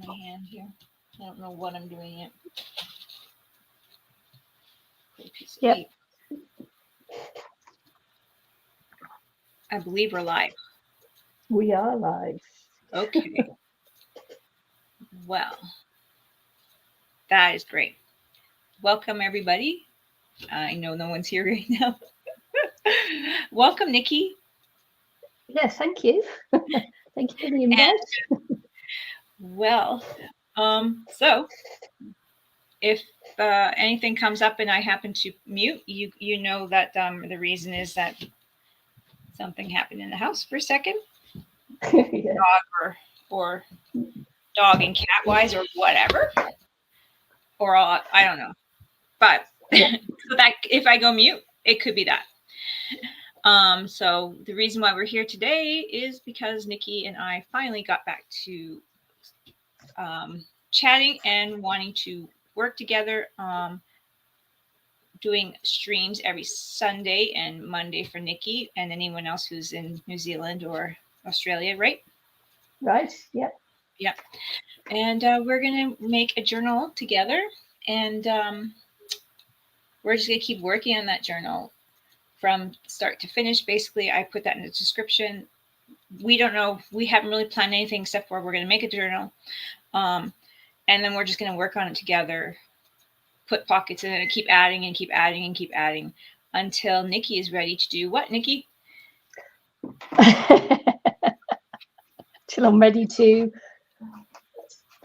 my hand here. I don't know what I'm doing yet. Put a piece of Yep. paper. I believe we're live. We are live. Okay. Well, that is great. Welcome, everybody. I know no one's here right now. Welcome, Nicky. Yes, thank you. Thank you for the invite. Well, so if anything comes up and I happen to mute, you know that the reason is that something happened in the house for a second, Yeah. dog or dog and cat wise or whatever, or I don't know. But Yeah. so that if I go mute, it could be that. So the reason why we're here today is because Nicky and I finally got back to chatting and wanting to work together, doing streams every Sunday and Monday for Nicky and anyone else who's in New Zealand or Australia, right? Right. Yep. Yeah. And we're going to make a journal together, and we're just going to keep working on that journal from start to finish. Basically, I put that in the description. We don't know. We haven't really planned anything except for we're going to make a journal. And then we're just going to work on it together, put pockets in it, and keep adding and keep adding and keep adding until Nicky is ready to do what, Nicky? Till I'm ready to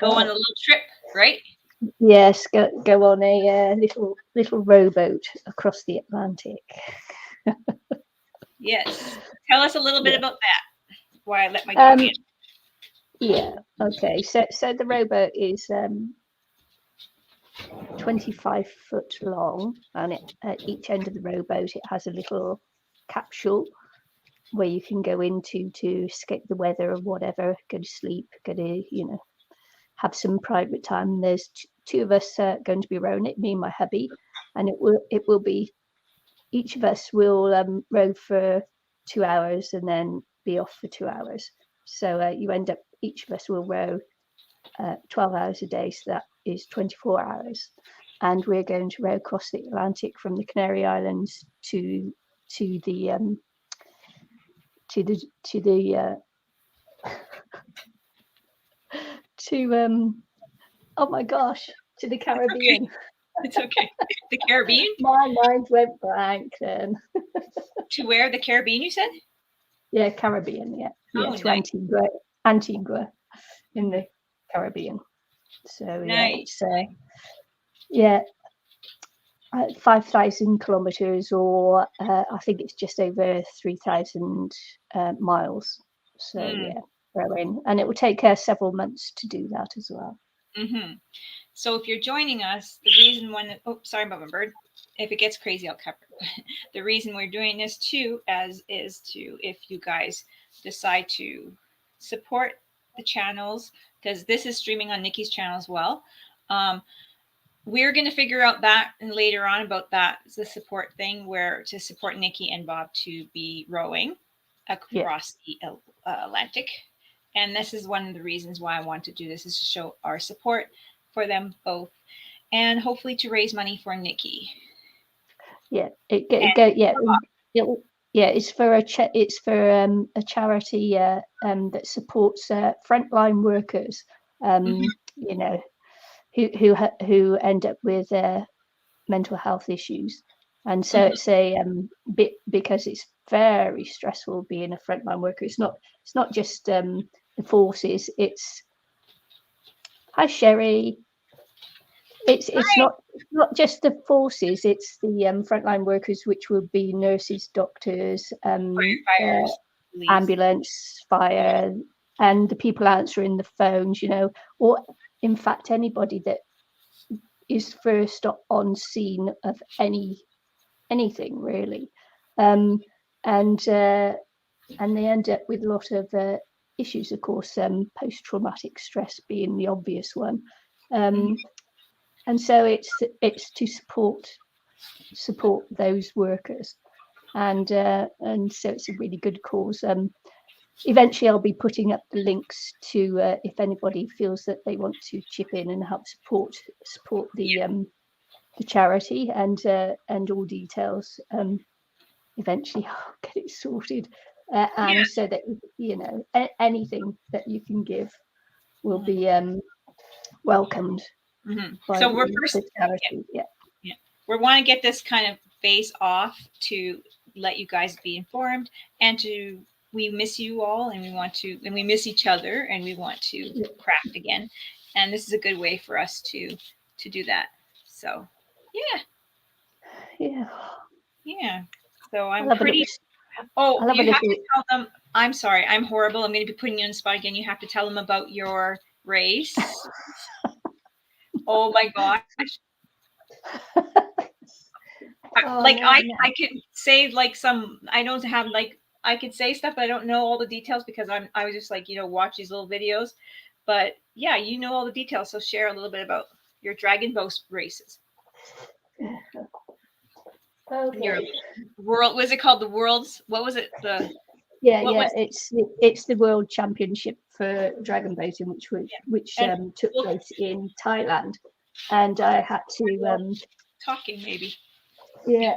go on a little trip, right? Yes, go on a little rowboat across the Atlantic. Yes. Tell us a little bit about that. Why I let my dog in. Yeah. Okay. So the rowboat is 25 foot long, and at each end of the rowboat it has a little capsule where you can go into to escape the weather or whatever, go to sleep, go to have some private time. There's two of us going to be rowing it, me and my hubby, and it will be each of us will row for 2 hours and then be off for 2 hours. So you end up, each of us will row 12 hours a day, so that is 24 hours, and we're going to row across the Atlantic from the Canary Islands to the oh my gosh, to the Caribbean. It's okay. The Caribbean? My mind went blank then. To where? The Caribbean, you said? Yeah, Caribbean, yeah. Oh, To nice. Antigua in the Caribbean. So nice. yeah, it's 5,000 kilometers, or I think it's just over 3,000 miles. So yeah, rowing, and it will take several months to do that as well. Mm-hmm. So if you're joining us, the reason sorry about my bird. If it gets crazy, I'll cover it. The reason we're doing this too is to, if you guys decide to support the channels, because this is streaming on Nicky's channel as well. We're going to figure out that and later on about that, the support thing, where to support Nicky and Bob to be rowing across the Atlantic. And this is one of the reasons why I want to do this, is to show our support for them both, and hopefully to raise money for Nicky. Yeah, it's for a charity that supports frontline workers, who end up with mental health issues, and so it's a bit, because it's very stressful being a frontline worker. It's not just the forces. It's hi Sherry. It's not just the forces. It's the frontline workers, which would be nurses, doctors, ambulance, fire, and the people answering the phones. Or in fact anybody that is first on scene of anything really, and they end up with a lot of issues. Of course, post-traumatic stress being the obvious one. And so it's to support those workers, and so it's a really good cause. eventually I'll be putting up the links to if anybody feels that they want to chip in and help support the charity, and all details. Eventually I'll get it sorted, and so that anything that you can give will be welcomed by So we're the charity. Yeah. We want to get this kind of face off to let you guys be informed, and we miss you all, and we miss each other, and we want to craft again, and this is a good way for us to do that. So yeah. So I'm pretty. Oh, you have to tell them. I'm sorry, I'm horrible. I'm going to be putting you on the spot again. You have to tell them about your race. Oh my gosh. I could say like I don't have I could say stuff, but I don't know all the details because I was just watch these little videos. But yeah, you know all the details. So share a little bit about your dragon boat races. Okay. Your world, was it called the world's? What was it? It's the World Championship for dragon boating, which took place in Thailand, and I had to talking maybe. Yeah,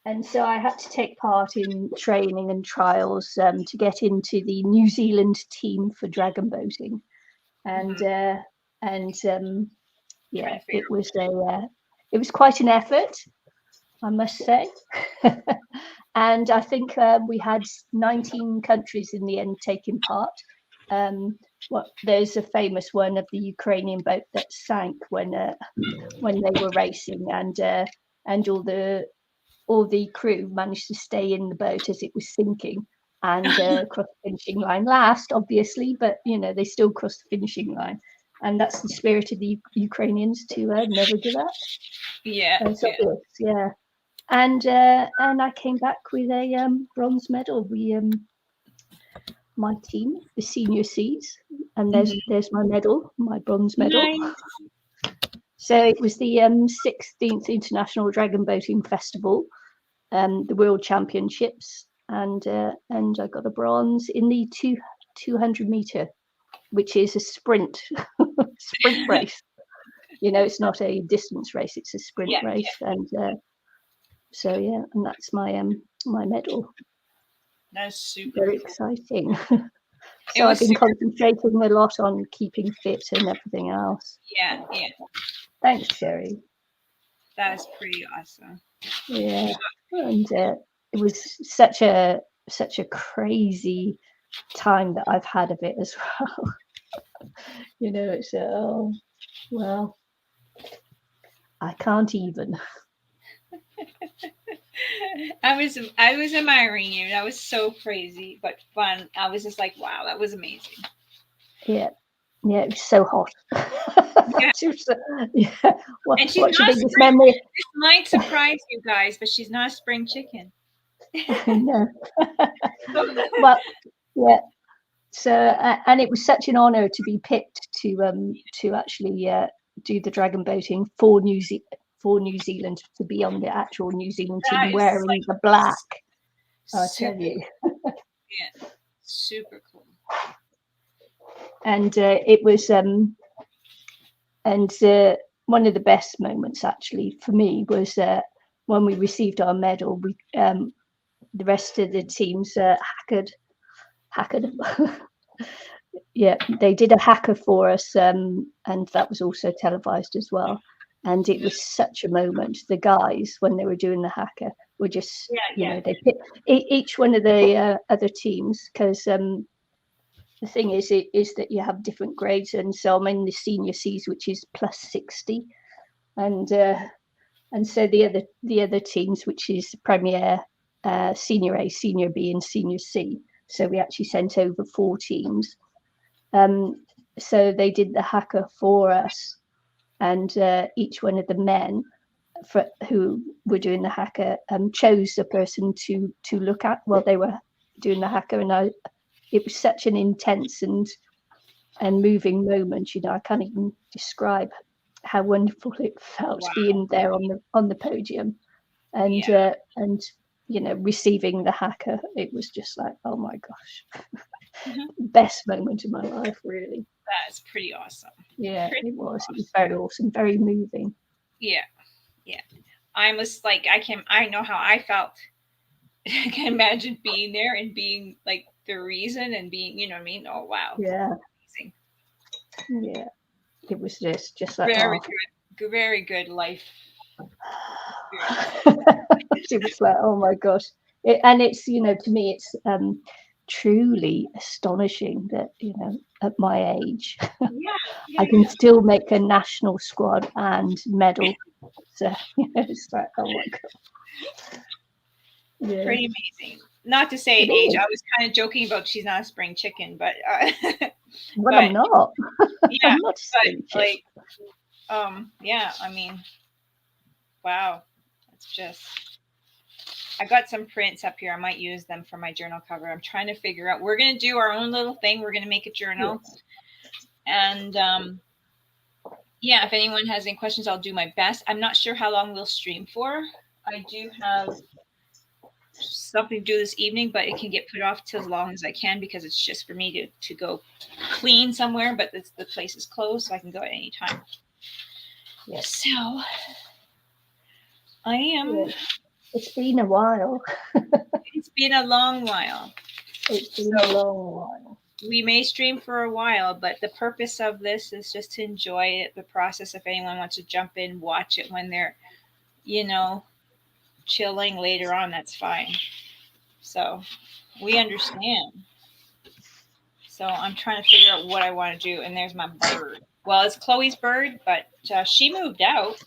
and so I had to take part in training and trials to get into the New Zealand team for dragon boating, and it was quite an effort, I must say. And I think we had 19 countries in the end taking part. There's a famous one of the Ukrainian boat that sank when they were racing, and all the crew managed to stay in the boat as it was sinking and cross the finishing line last, obviously, but they still crossed the finishing line, and that's the spirit of the Ukrainians to never give up. And I came back with a bronze medal. My team, the senior C's, and there's my medal, my bronze medal. Nice. So it was the 16th International Dragon Boating Festival, the World Championships, and I got a bronze in the 200 meter, which is a sprint race. It's not a distance race; it's a sprint race, and and that's my my medal. That's super very exciting. So I've been concentrating a lot on keeping fit and everything else. Yeah. Thanks, Sherry. That is pretty awesome. Yeah, and it was such a crazy time that I've had of it as well. It's well, I can't even. I was admiring you. That was so crazy but fun. I was just like, wow, that was amazing. Yeah, it was so hot. Yeah. What's your biggest memory? This might surprise you guys, but she's not a spring chicken. No. Well, yeah. So, and it was such an honor to be picked to actually do the dragon boating for New Zealand, to be on the actual New Zealand team wearing the black. I'll tell you. Yeah, super cool. And it was one of the best moments actually for me was when we received our medal. We the rest of the teams hackered. Yeah, they did a hacker for us, and that was also televised as well. And it was such a moment. The guys, when they were doing the hacker, were just they picked each one of the other teams, because the thing is that you have different grades, and so I'm in the senior C's, which is plus 60, and so the other teams, which is Premier, Senior A, Senior B, and Senior C. So we actually sent over 4 teams. So they did the hacker for us, and each one of the men who were doing the hacker chose the person to look at while they were doing the hacker, and it was such an intense and moving moment. I can't even describe how wonderful it felt being there on the podium, and receiving the hacker, it was just like, oh my gosh, Mhm. best moment of my life, really. That's pretty awesome. Yeah, Pretty it was. awesome. It was very awesome, very moving. Yeah, yeah. I was like, I know how I felt. I can imagine being there and being like the reason and being, you know what I mean? Oh wow, Yeah, amazing. yeah. It was just like, Very oh. good, very good life experience. It was like, oh my gosh. And it's, to me, it's truly astonishing that, at my age, Yeah, yeah, I can yeah. still make a national squad and medal. So, it's like, oh my God. Yeah, Pretty amazing. Not to say it age. is. I was kind of joking about she's not a spring chicken, but Well, but I'm not. yeah, I'm not a spring but chick. like yeah, I mean, wow. It's just I got some prints up here. I might use them for my journal cover. I'm trying to figure out. We're gonna do our own little thing. We're gonna make a journal, Yes. and yeah. If anyone has any questions, I'll do my best. I'm not sure how long we'll stream for. I do have something to do this evening, but it can get put off to as long as I can because it's just for me to go clean somewhere. But the place is closed, so I can go at any time. Yes. So I am. Yes. It's been a while. It's been a long while. It's been a So long while. we may stream for a while, but the purpose of this is just to enjoy it, the process. If anyone wants to jump in, watch it when they're, you know, chilling later on, that's fine. So we understand. So I'm trying to figure out what I want to do. And there's my bird. Well, it's Chloe's bird, but she moved out.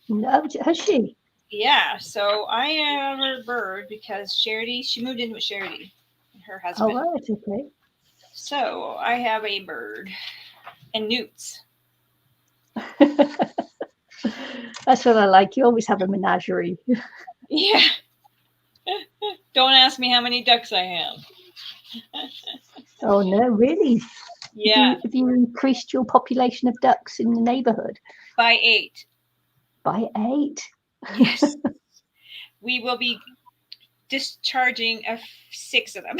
No, has she? Yeah, so I have her bird because she moved in with Charity, her Oh, husband. right, okay. So I have a bird and newts. That's what I like. You always have a menagerie. Yeah. Don't ask me how many ducks I have. Oh no, really? Yeah, Have you increased your population of ducks in the neighbourhood by 8. by 8? Yes. We will be discharging 6 of them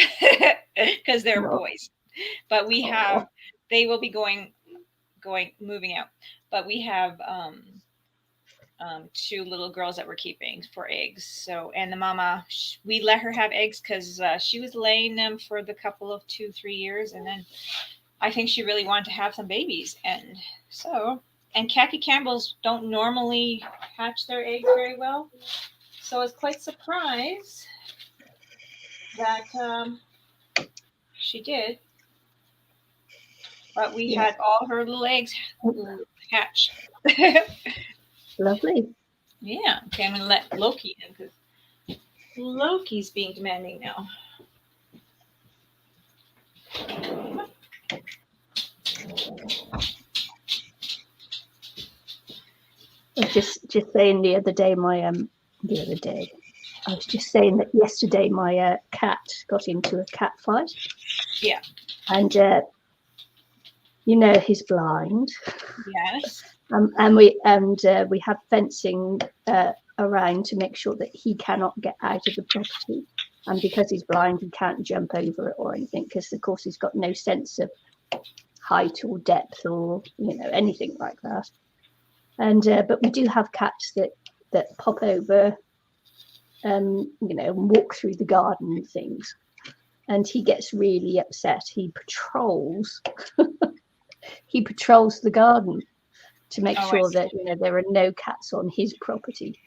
because they're No. boys. But we have, Oh, they will be moving out. But we have 2 little girls that we're keeping for eggs. So, and the mama, we let her have eggs because she was laying them for the couple of 2-3 years, and then I think she really wanted to have some babies, and so, and khaki Campbells don't normally hatch their eggs very well, so I was quite surprised that she did. But we yeah. had all her little eggs hatched. Lovely. Yeah, okay, I'm gonna let Loki in because Loki's being demanding now. I was just saying the other day, I was just saying that yesterday my cat got into a cat fight. Yeah. And he's blind. Yes. And we have fencing around to make sure that he cannot get out of the property. And because he's blind, he can't jump over it or anything, because of course he's got no sense of height or depth or anything like that. And but we do have cats that pop over, and walk through the garden and things. And he gets really upset. He patrols the garden to make sure that there are no cats on his property.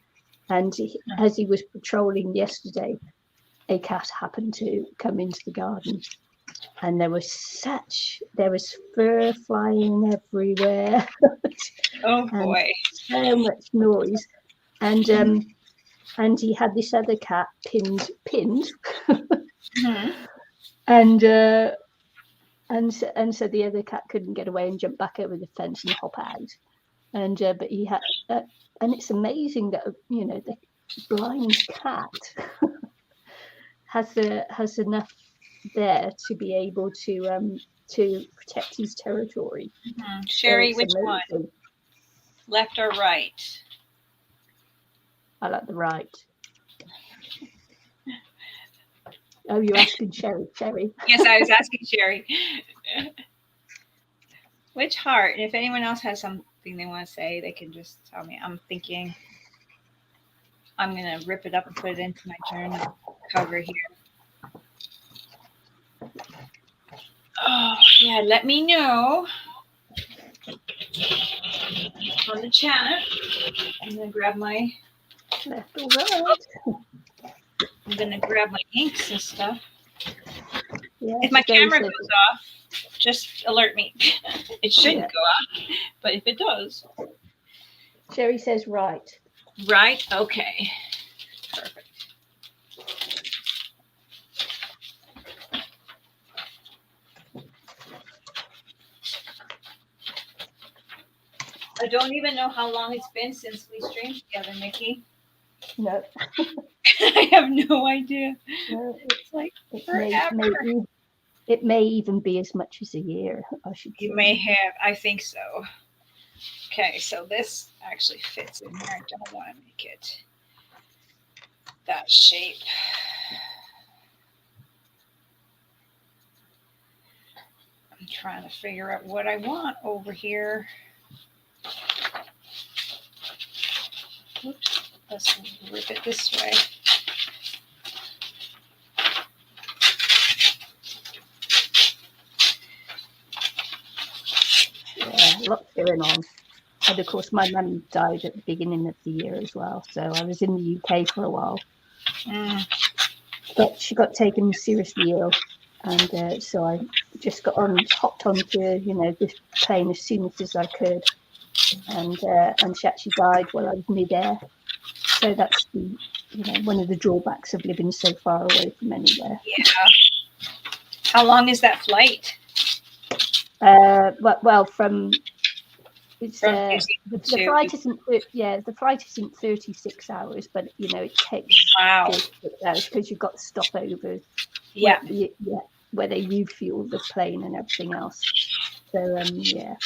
And as he was patrolling yesterday, a cat happened to come into the garden, and there was fur flying everywhere. Oh and boy. so much noise. And he had this other cat pinned, Mm-hmm. and so the other cat couldn't get away and jump back over the fence and hop out. And but he had, and it's amazing that the blind cat has enough there to be able to protect his territory. Mm-hmm. So Sherry, it's which amazing. one? Left or right? I like the right. Oh, you're asking Sherry. Yes, I was asking Sherry. Which heart? And if anyone else has something they want to say, they can just tell me. I'm thinking I'm going to rip it up and put it into my journal cover here. Oh, yeah, let me know on the chat. I'm going to grab my... Left or right? I'm going to grab my inks and stuff. Yeah, If my Sherry camera says, goes off, just alert me. It shouldn't Yeah. go off, but if it does. Sherry says right. Right? Okay. Perfect. I don't even know how long it's been since we streamed together, Nikki. No. I have no idea. No, It's like it forever. it may even be as much as a year, I should say. You may have. I think so. Okay, so this actually fits in here. I don't want to make it that shape. I'm trying to figure out what I want over here. Oops, let's rip it this way. Yeah, lots going on. And of course, my mum died at the beginning of the year as well. So I was in the UK for a while. But she got taken seriously ill. And so I just hopped onto, this plane as soon as I could. And she actually died while I was midair. So that's one of the drawbacks of living so far away from anywhere. Yeah. How long is that flight? From it's the flight isn't the flight isn't 36 hours, but it takes 36 hours because you've got stopovers. Yeah. Where they refuel the plane and everything else. So yeah.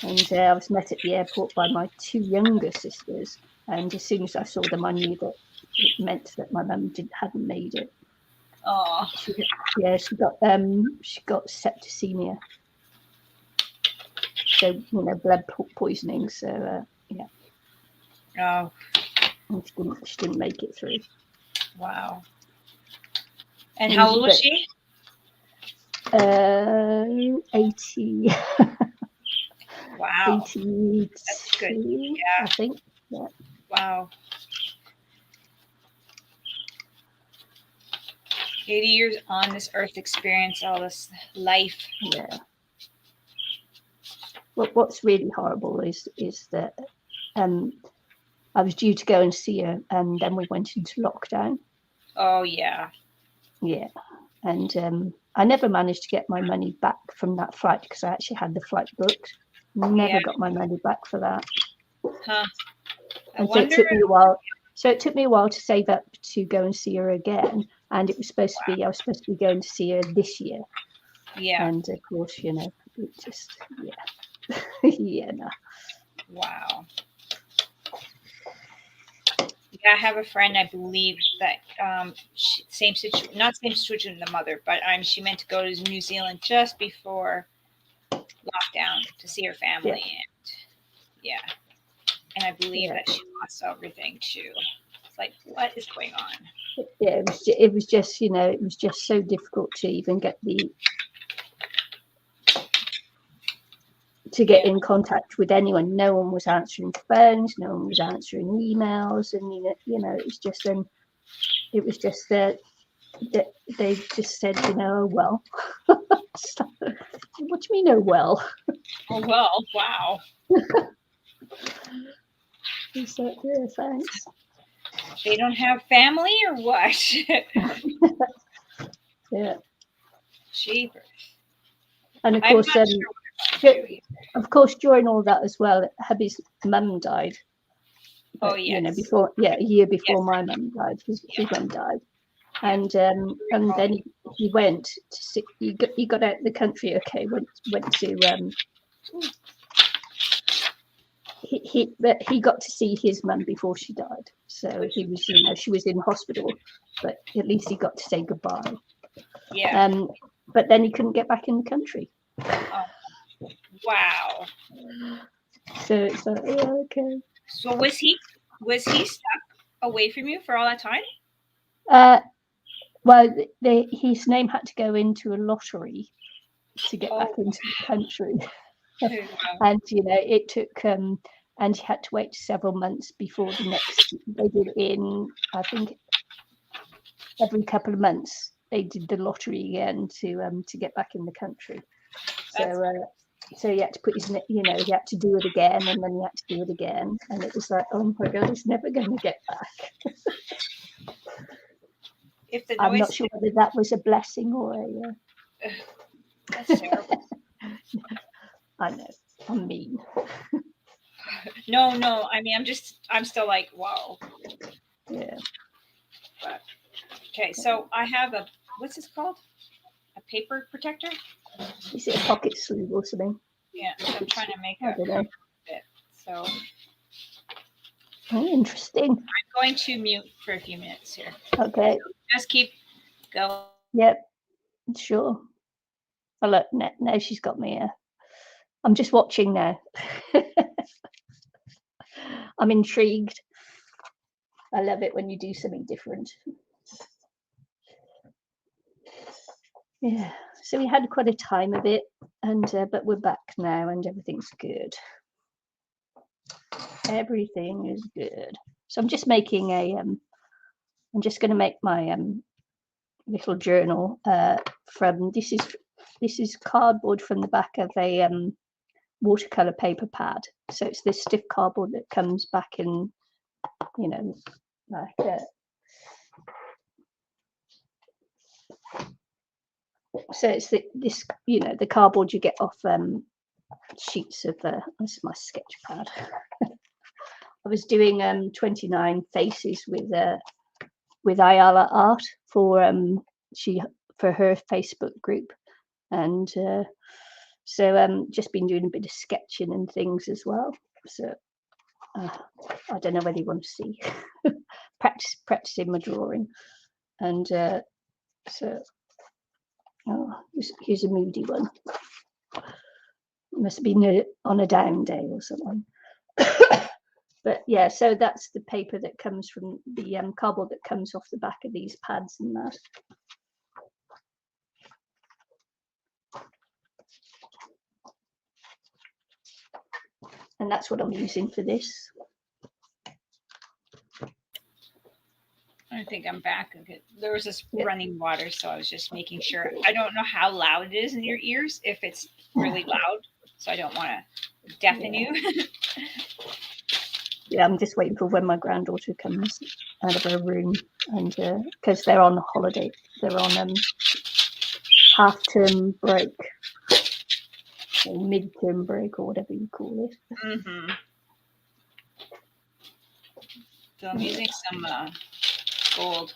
And I was met at the airport by my two younger sisters, and as soon as I saw them, I knew that it meant that my mum hadn't made it. Oh. She got septicemia. So blood poisoning. So yeah. Oh. And she didn't make it through. Wow. And how old was she? 80. Wow. 82, that's good. Yeah. I think. Yeah. Wow. 80 years on this earth, experience all this life. Yeah. What's really horrible is that I was due to go and see her, and then we went into lockdown. Oh yeah. Yeah. And I never managed to get my money back from that flight because I actually had the flight booked. Never got my money back for that. Huh. And so it took me a while. So it took me a while to save up to go and see her again. And it was supposed to be, I was supposed to be going to see her this year. Yeah. And of course, it just, yeah. Yeah. No. Wow. Yeah, I have a friend, I believe that not same situation with the mother, but she meant to go to New Zealand just before lockdown to see her family. Yeah. And I believe that she lost everything too. It's like, what is going on? Yeah, it was just it was just so difficult to even get in contact with anyone. No one was answering phones, no one was answering emails, and it was just it was just that they just said, well. What do you mean, oh well? Oh well, wow. He's like, yeah, thanks. They don't have family or what? Yeah. Jeepers. And of course, during all that as well, hubby's mum died. Oh yes. A year before my mum died. His mum died, and then he went to see. He got out of the country. Okay, went to but he got to see his mum before she died. So he was, she was in hospital, but at least he got to say goodbye. Yeah. But then he couldn't get back in the country. Oh, wow. So it's like, yeah, okay. So was he stuck away from you for all that time? Well, his name had to go into a lottery to get back into the country. And it took and he had to wait several months before the next. They did it in, I think, every couple of months they did the lottery again to get back in the country. So he had to put his, he had to do it again, and then he had to do it again, and it was like, oh my god, he's never going to get back. If the noise, I'm not sure whether that was a blessing or a. That's terrible. I know, I'm mean. No. I mean, I'm still like, wow. Yeah. But, okay, so I have what's this called? A paper protector? Is it a pocket sleeve or something? Yeah, I'm trying to make I don't know. Bit. So. Oh, interesting. I'm going to mute for a few minutes here. Okay. Just keep going. Yep. Sure. Oh, look, now she's got me. I'm just watching now. I'm intrigued. I love it when you do something different. Yeah. So we had quite a time of it, and but we're back now, and everything's good. Everything is good. So I'm just making I'm just going to make my little journal from this is cardboard from the back of a watercolor paper pad. So it's this stiff cardboard that comes back in, like so it's this the cardboard you get off sheets of this is my sketch pad. I was doing 29 faces with Ayala Art for her Facebook group, and so just been doing a bit of sketching and things as well. So I don't know whether you want to see practicing my drawing, and so here's a moody one. Must have been on a down day or something. But yeah, so that's the paper that comes from the cardboard that comes off the back of these pads and that. And that's what I'm using for this. I think I'm back. There was this running water, so I was just making sure. I don't know how loud it is in your ears, if it's really loud, so I don't want to deafen you. Yeah, I'm just waiting for when my granddaughter comes out of her room, and because they're on holiday, they're on half-term break, or mid-term break, or whatever you call it. Mm-hmm. So I'm using some gold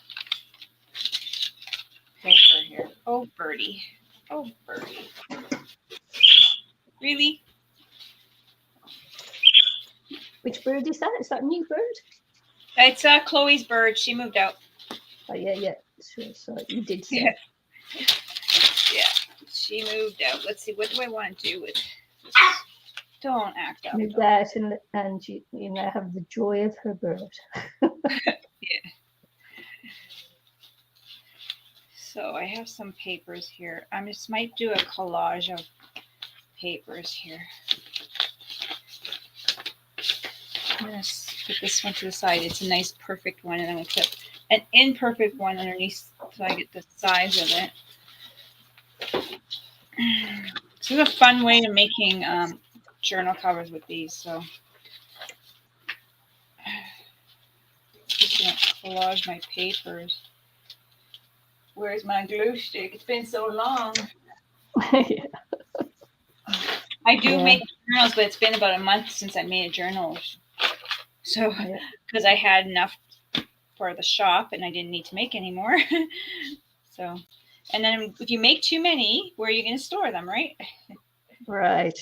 paper here. Oh, birdie. Oh, birdie. Really? Which bird is that? Is that a new bird? It's Chloe's bird. She moved out. Oh, yeah. Sure, so you did say. Yeah, she moved out. Let's see, what do I want to do with this? Don't act up. Moved out and you now have the joy of her bird. Yeah. So I have some papers here. I just might do a collage of papers here. I'm going to put this one to the side. It's a nice, perfect one, and I'm going to put an imperfect one underneath so I get the size of it. This is a fun way of making journal covers with these. So just going to collage my papers. Where's my glue stick? It's been so long. Yeah. I do make journals, but it's been about a month since I made a journal. So, because I had enough for the shop and I didn't need to make any more. So, and then if you make too many, where are you going to store them, right? Right.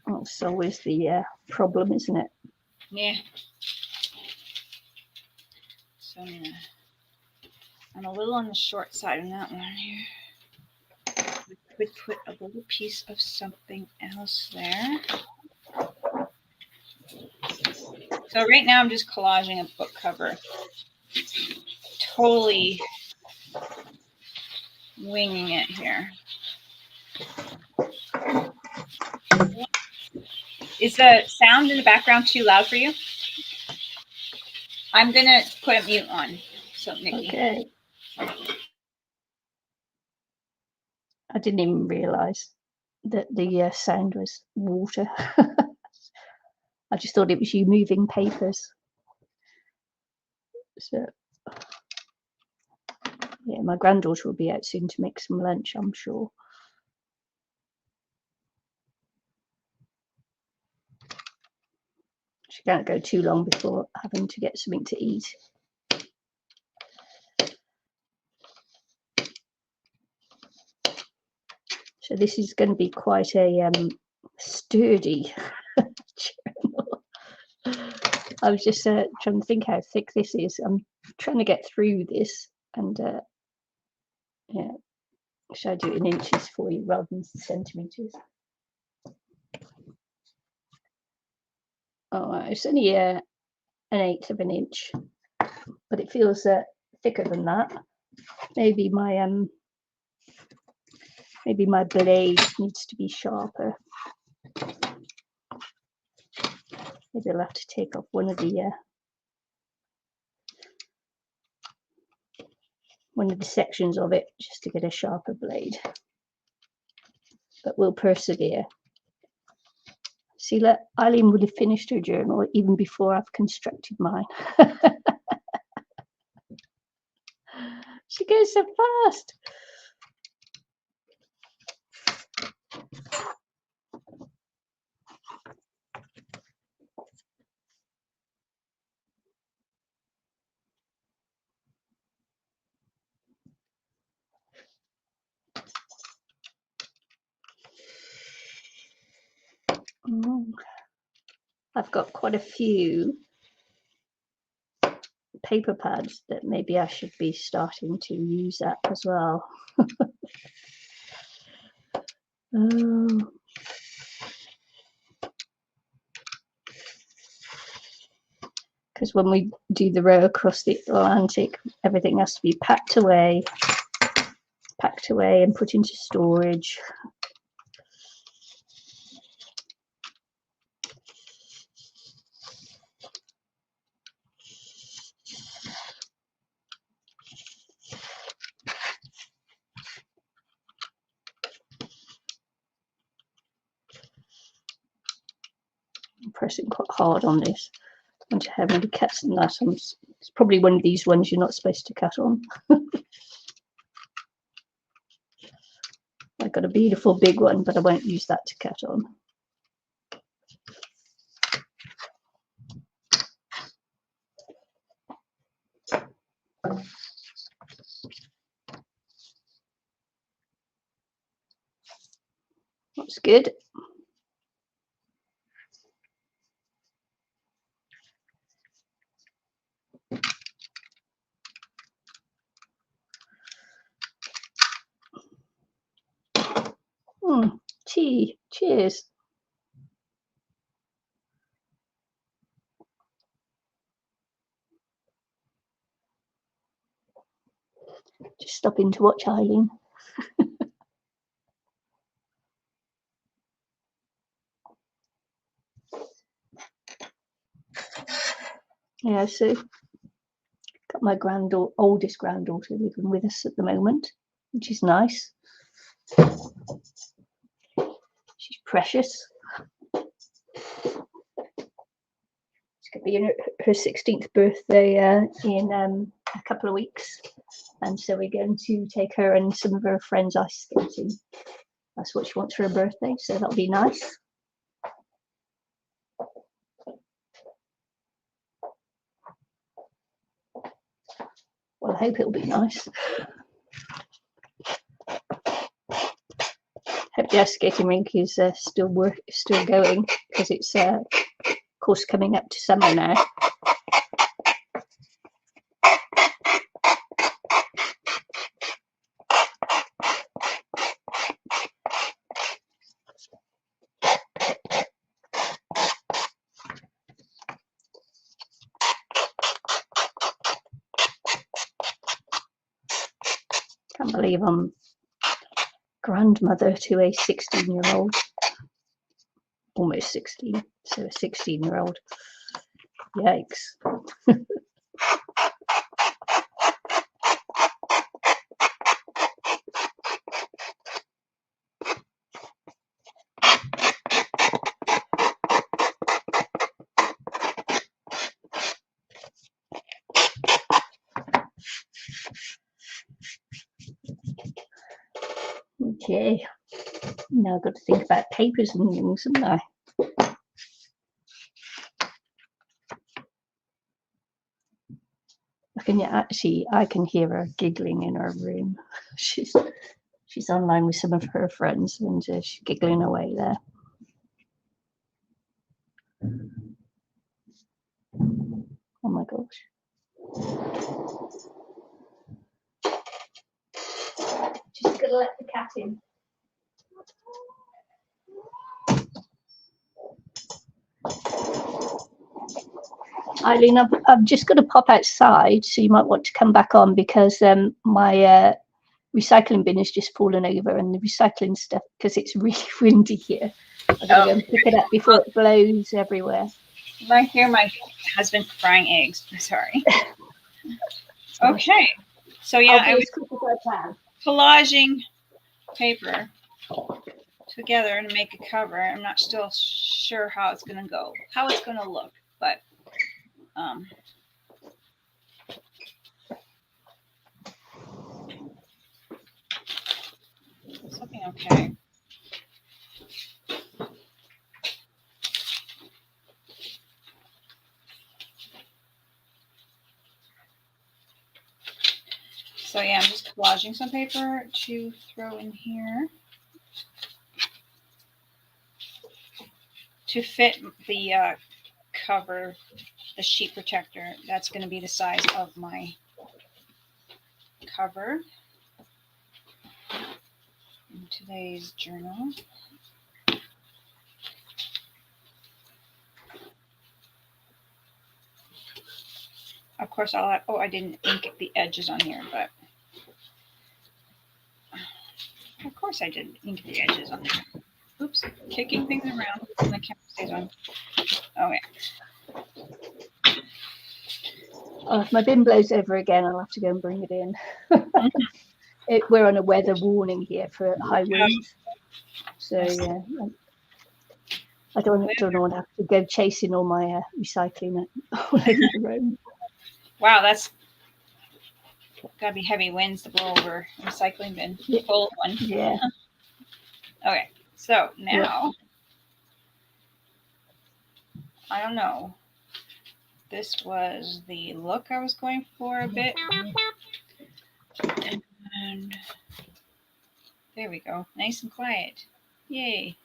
That's always the problem, isn't it? Yeah. So I'm a little on the short side on that one here. We could put a little piece of something else there. So right now I'm just collaging a book cover. Totally winging it here. Is the sound in the background too loud for you? I'm gonna put a mute on. So Nicky. Okay. I didn't even realise that the sound was water. I just thought it was you moving papers. So, yeah, my granddaughter will be out soon to make some lunch, I'm sure. She can't go too long before having to get something to eat. So this is going to be quite a sturdy journal. I was just trying to think how thick this is. I'm trying to get through this, and yeah, should I do it in inches for you rather than centimeters? Oh, it's only an 1/8 of an inch, but it feels thicker than that. Maybe my blade needs to be sharper. Maybe I'll have to take off one of the sections of it just to get a sharper blade. But we'll persevere. See, look, Ilene would have finished her journal even before I've constructed mine. She goes so fast. I've got quite a few paper pads that maybe I should be starting to use that as well. Because when we do the row across the Atlantic, everything has to be packed away and put into storage. I'm pressing quite hard on this. I want to have many cuts in that. It's probably one of these ones you're not supposed to cut on. I've got a beautiful big one, but I won't use that to cut on. That's good. Tea. Cheers. Just stopping to watch Ilene. Yeah, so got my oldest granddaughter living with us at the moment, which is nice. She's precious. It's going to be her 16th birthday in a couple of weeks, and so we're going to take her and some of her friends ice skating. That's what she wants for her birthday, so that'll be nice. Well, I hope it'll be nice. Hope the ice skating rink is still going, because it's of course coming up to summer now. Can't believe I'm grandmother to a 16-year-old, almost 16, so a 16-year-old. Yikes. Okay, now I've got to think about papers and things, haven't I? I can hear her giggling in her room. She's online with some of her friends, and she's giggling away there. Oh my gosh. Just gotta let the cat in. Ilene, I've just got to pop outside, so you might want to come back on, because my recycling bin has just fallen over, and the recycling stuff, because it's really windy here, I've got to go and pick it up before it blows everywhere. I hear my husband frying eggs. Sorry. Okay. So yeah, I was collaging paper together to make a cover. I'm not still sure how it's going to go, how it's going to look, but something okay. So yeah, I'm just collaging some paper to throw in here to fit the cover, the sheet protector. That's going to be the size of my cover in today's journal. Of course, I didn't ink the edges on here, but of course I didn't ink the edges on there. Oops, kicking things around and the camera stays on. Okay. Oh, if my bin blows over again, I'll have to go and bring it in. We're on a weather warning here for high winds. So yeah, I don't want to have to go chasing all my recycling all over the road. Wow, that's gotta be heavy winds to blow over a recycling bin. Yeah. Full one. Yeah. Okay, so now I don't know. This was the look I was going for a bit. And there we go. Nice and quiet. Yay.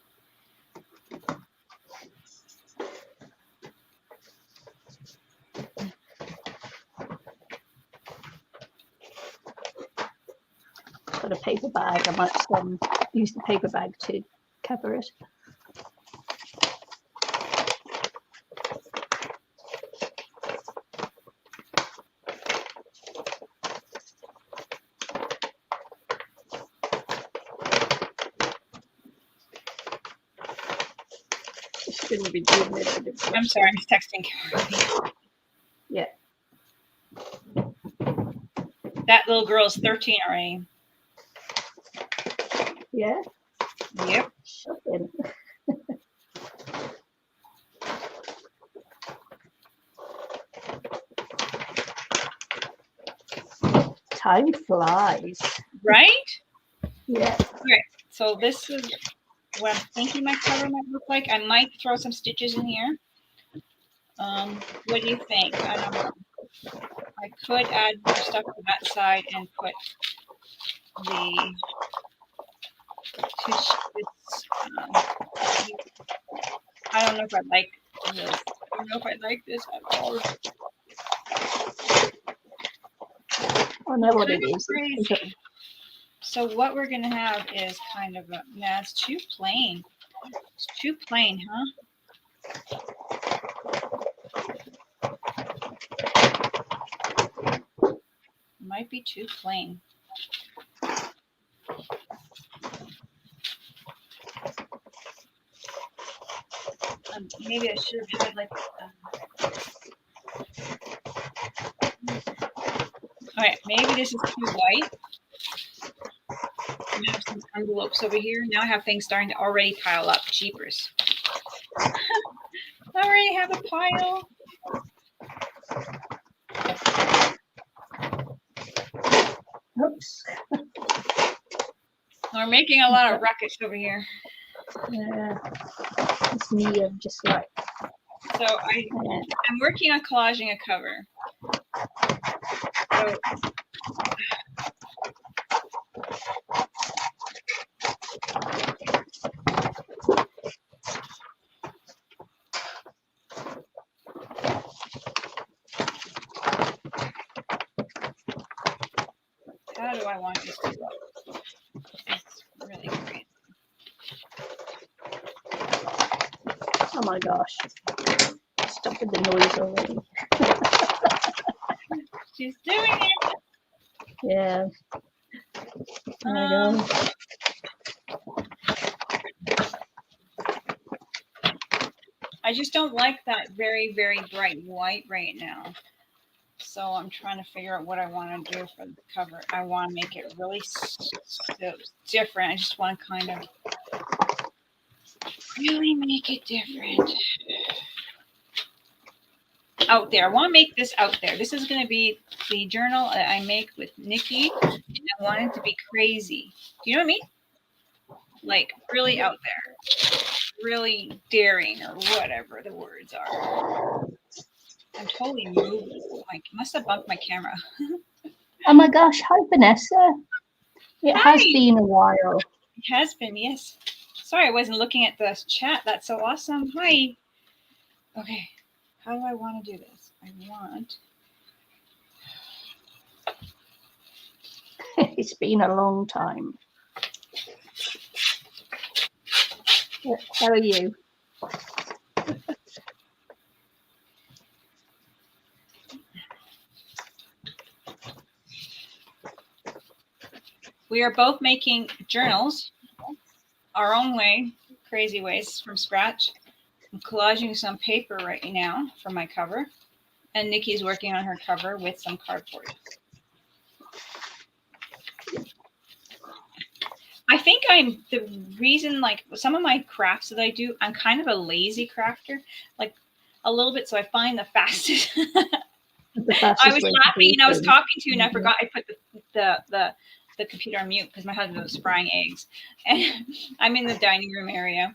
Got a paper bag. I might use the paper bag to cover it. Shouldn't be doing this. I'm sorry, I'm texting. Yeah. That little girl's 13 already. Yeah. Yep. Shocking. Time flies. Right? Yeah. Okay. So this is what I'm thinking my cover might look like. I might throw some stitches in here. What do you think? I don't know. I could add more stuff to that side and put the know if I like this. I don't know if I like this at all. I know what it Kind of is. crazy. So what we're gonna have is kind of a, nah, it's too plain. It's too plain, huh? Might be too plain. Maybe I should have had like. All right, maybe this is too white. I have some envelopes over here. Now I have things starting to already pile up. Jeepers. I already have a pile. Oops. We're making a lot of ruckus over here. Yeah. It's me. I'm just like. So I'm working on collaging a cover. So how do I want this to look? It's really great. Oh my gosh. Stop with the noise already. She's doing it. Yeah. There we go. I just don't like that very, very bright white right now. So I'm trying to figure out what I want to do for the cover. I want to make it really so different. I just want to kind of really make it different. Out there. I want to make this out there. This is going to be the journal that I make with Nicky. And I want it to be crazy. Do you know what I mean? Like really out there. Really daring or whatever the words are. I'm totally moving. I must have bumped my camera. Oh my gosh. Hi, Vanessa. It Hi. has been a while. It has been, yes. Sorry, I wasn't looking at the chat. That's so awesome. Hi. Okay. How do I want to do this? I want. It's been a long time. How are you? We are both making journals our own way, crazy ways from scratch. I'm collaging some paper right now for my cover. And Nikki's working on her cover with some cardboard. I think I'm the reason, like some of my crafts that I do, I'm kind of a lazy crafter, like a little bit. So I find the fastest. I was laughing and I was talking to you and I forgot I put the computer on mute because my husband was frying eggs. And I'm in the dining room area.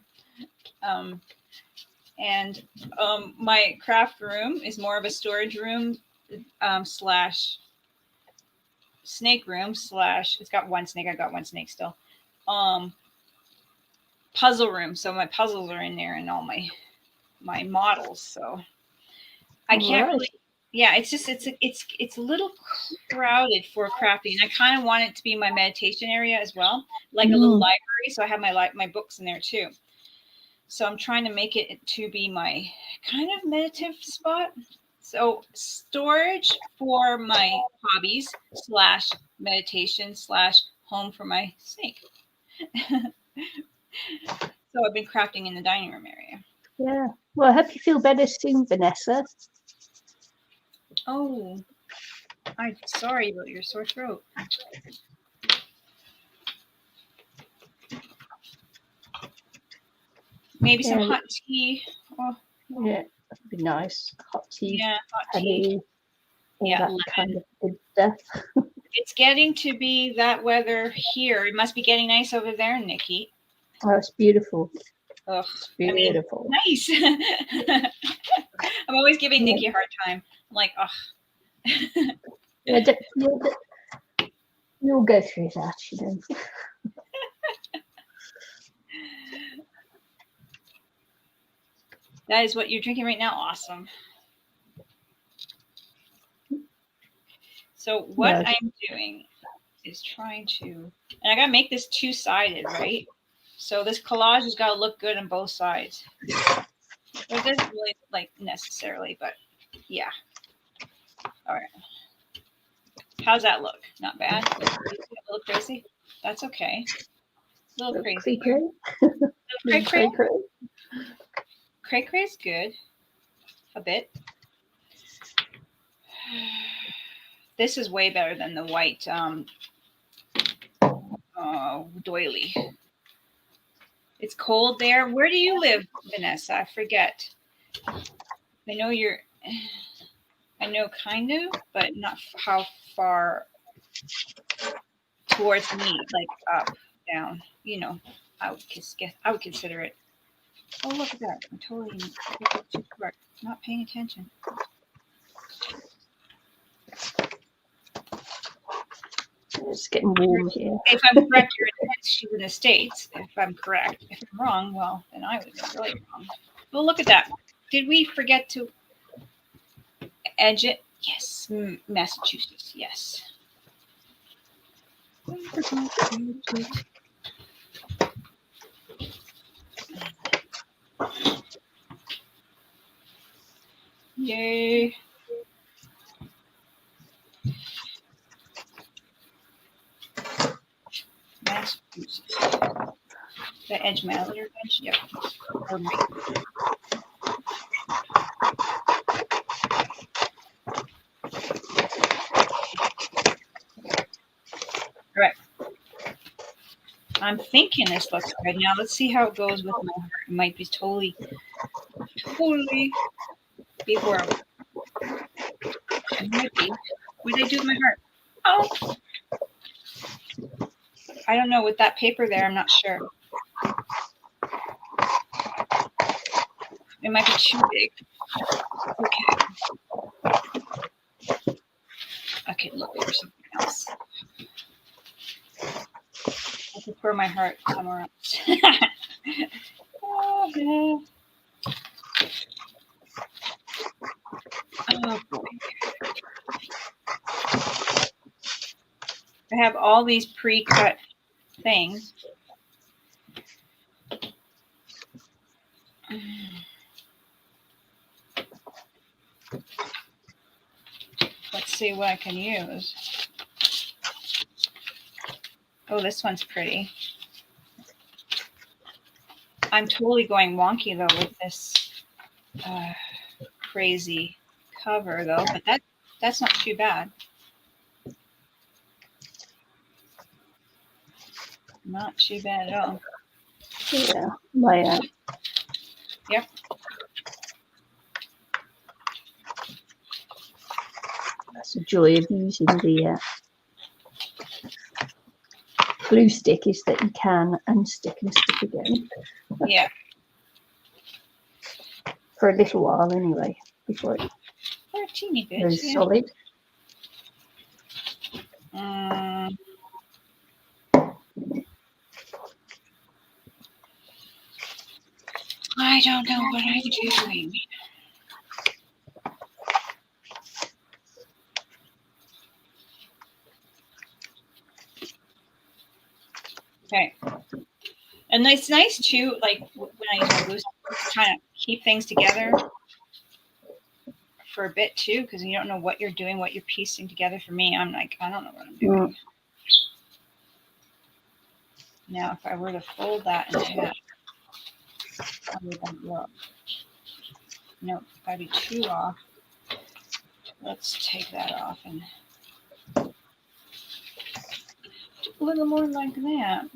My craft room is more of a storage room slash snake room slash, it's got one snake. I got one snake still. Puzzle room. So my puzzles are in there and all my models. So I can't really, yeah, it's just, it's a little crowded for crafting. And I kind of want it to be my meditation area as well, like a little library. So I have my books in there too. So I'm trying to make it to be my kind of meditative spot. So storage for my hobbies slash meditation slash home for my snake. So I've been crafting in the dining room area. Yeah. Well, I hope you feel better soon, Vanessa. Oh, I'm sorry about your sore throat. Maybe some hot tea. Oh. Yeah, that'd be nice. Hot tea, yeah, hot honey, tea. all that lemon. Kind of good stuff. It's getting to be that weather here. It must be getting nice over there, Nikki. Oh, it's beautiful. Ugh, it's beautiful. I mean, nice. I'm always giving Nikki a hard time. I'm like, yeah, you'll go through that, you know. That is what you're drinking right now. Awesome. So what Yeah. I'm doing is trying to, and I gotta make this two-sided, right? So this collage has got to look good on both sides. It doesn't really like necessarily, but yeah. All right. How's that look? Not bad. A little crazy. That's okay. A little crazy. Cray Here. cray. Cray cray. Cray cray. Cray cray's good. A bit. This is way better than the white doily. It's cold there. Where do you live, Vanessa? I forget. I know you're. I know kind of, but not how far towards me, like up, down. You know, I would guess. I would consider it. Oh, look at that! I'm totally not paying attention. It's getting warm here. If I'm correct, you're in she's in the States. If I'm correct, if I'm wrong, well, then I would be really wrong. Well, look at that. Did we forget to edge it? Yes, Massachusetts. Yes. Yay. Massachusetts. The edge my other edge? Yep. Or my. All right. I'm thinking this looks good. Now let's see how it goes with my heart. It might be totally be horrible. It might be. What did I do with my heart? Oh. I don't know. With that paper there, I'm not sure. It might be too big. Okay. Okay, look for something else. I can pour my heart somewhere else. Oh, yeah. Oh boy. I have all these pre-cut things. Let's see what I can use. Oh, this one's pretty. I'm totally going wonky though with this crazy cover though, but that's not too bad. Not too bad at all. Yeah, my Yep. That's the joy of using the glue stick, is that you can unstick and stick again. Yeah. For a little while anyway, before it For a teeny bit. goes Yeah. solid. I don't know what I'm doing. Okay. And it's nice too, like when I use my glue, kind of keep things together for a bit too, because you don't know what you're doing, what you're piecing together. For me, I'm like, I don't know what I'm doing. Now, if I were to fold that in half, how would that look? No, gotta be two off. Let's take that off and do a little more like that.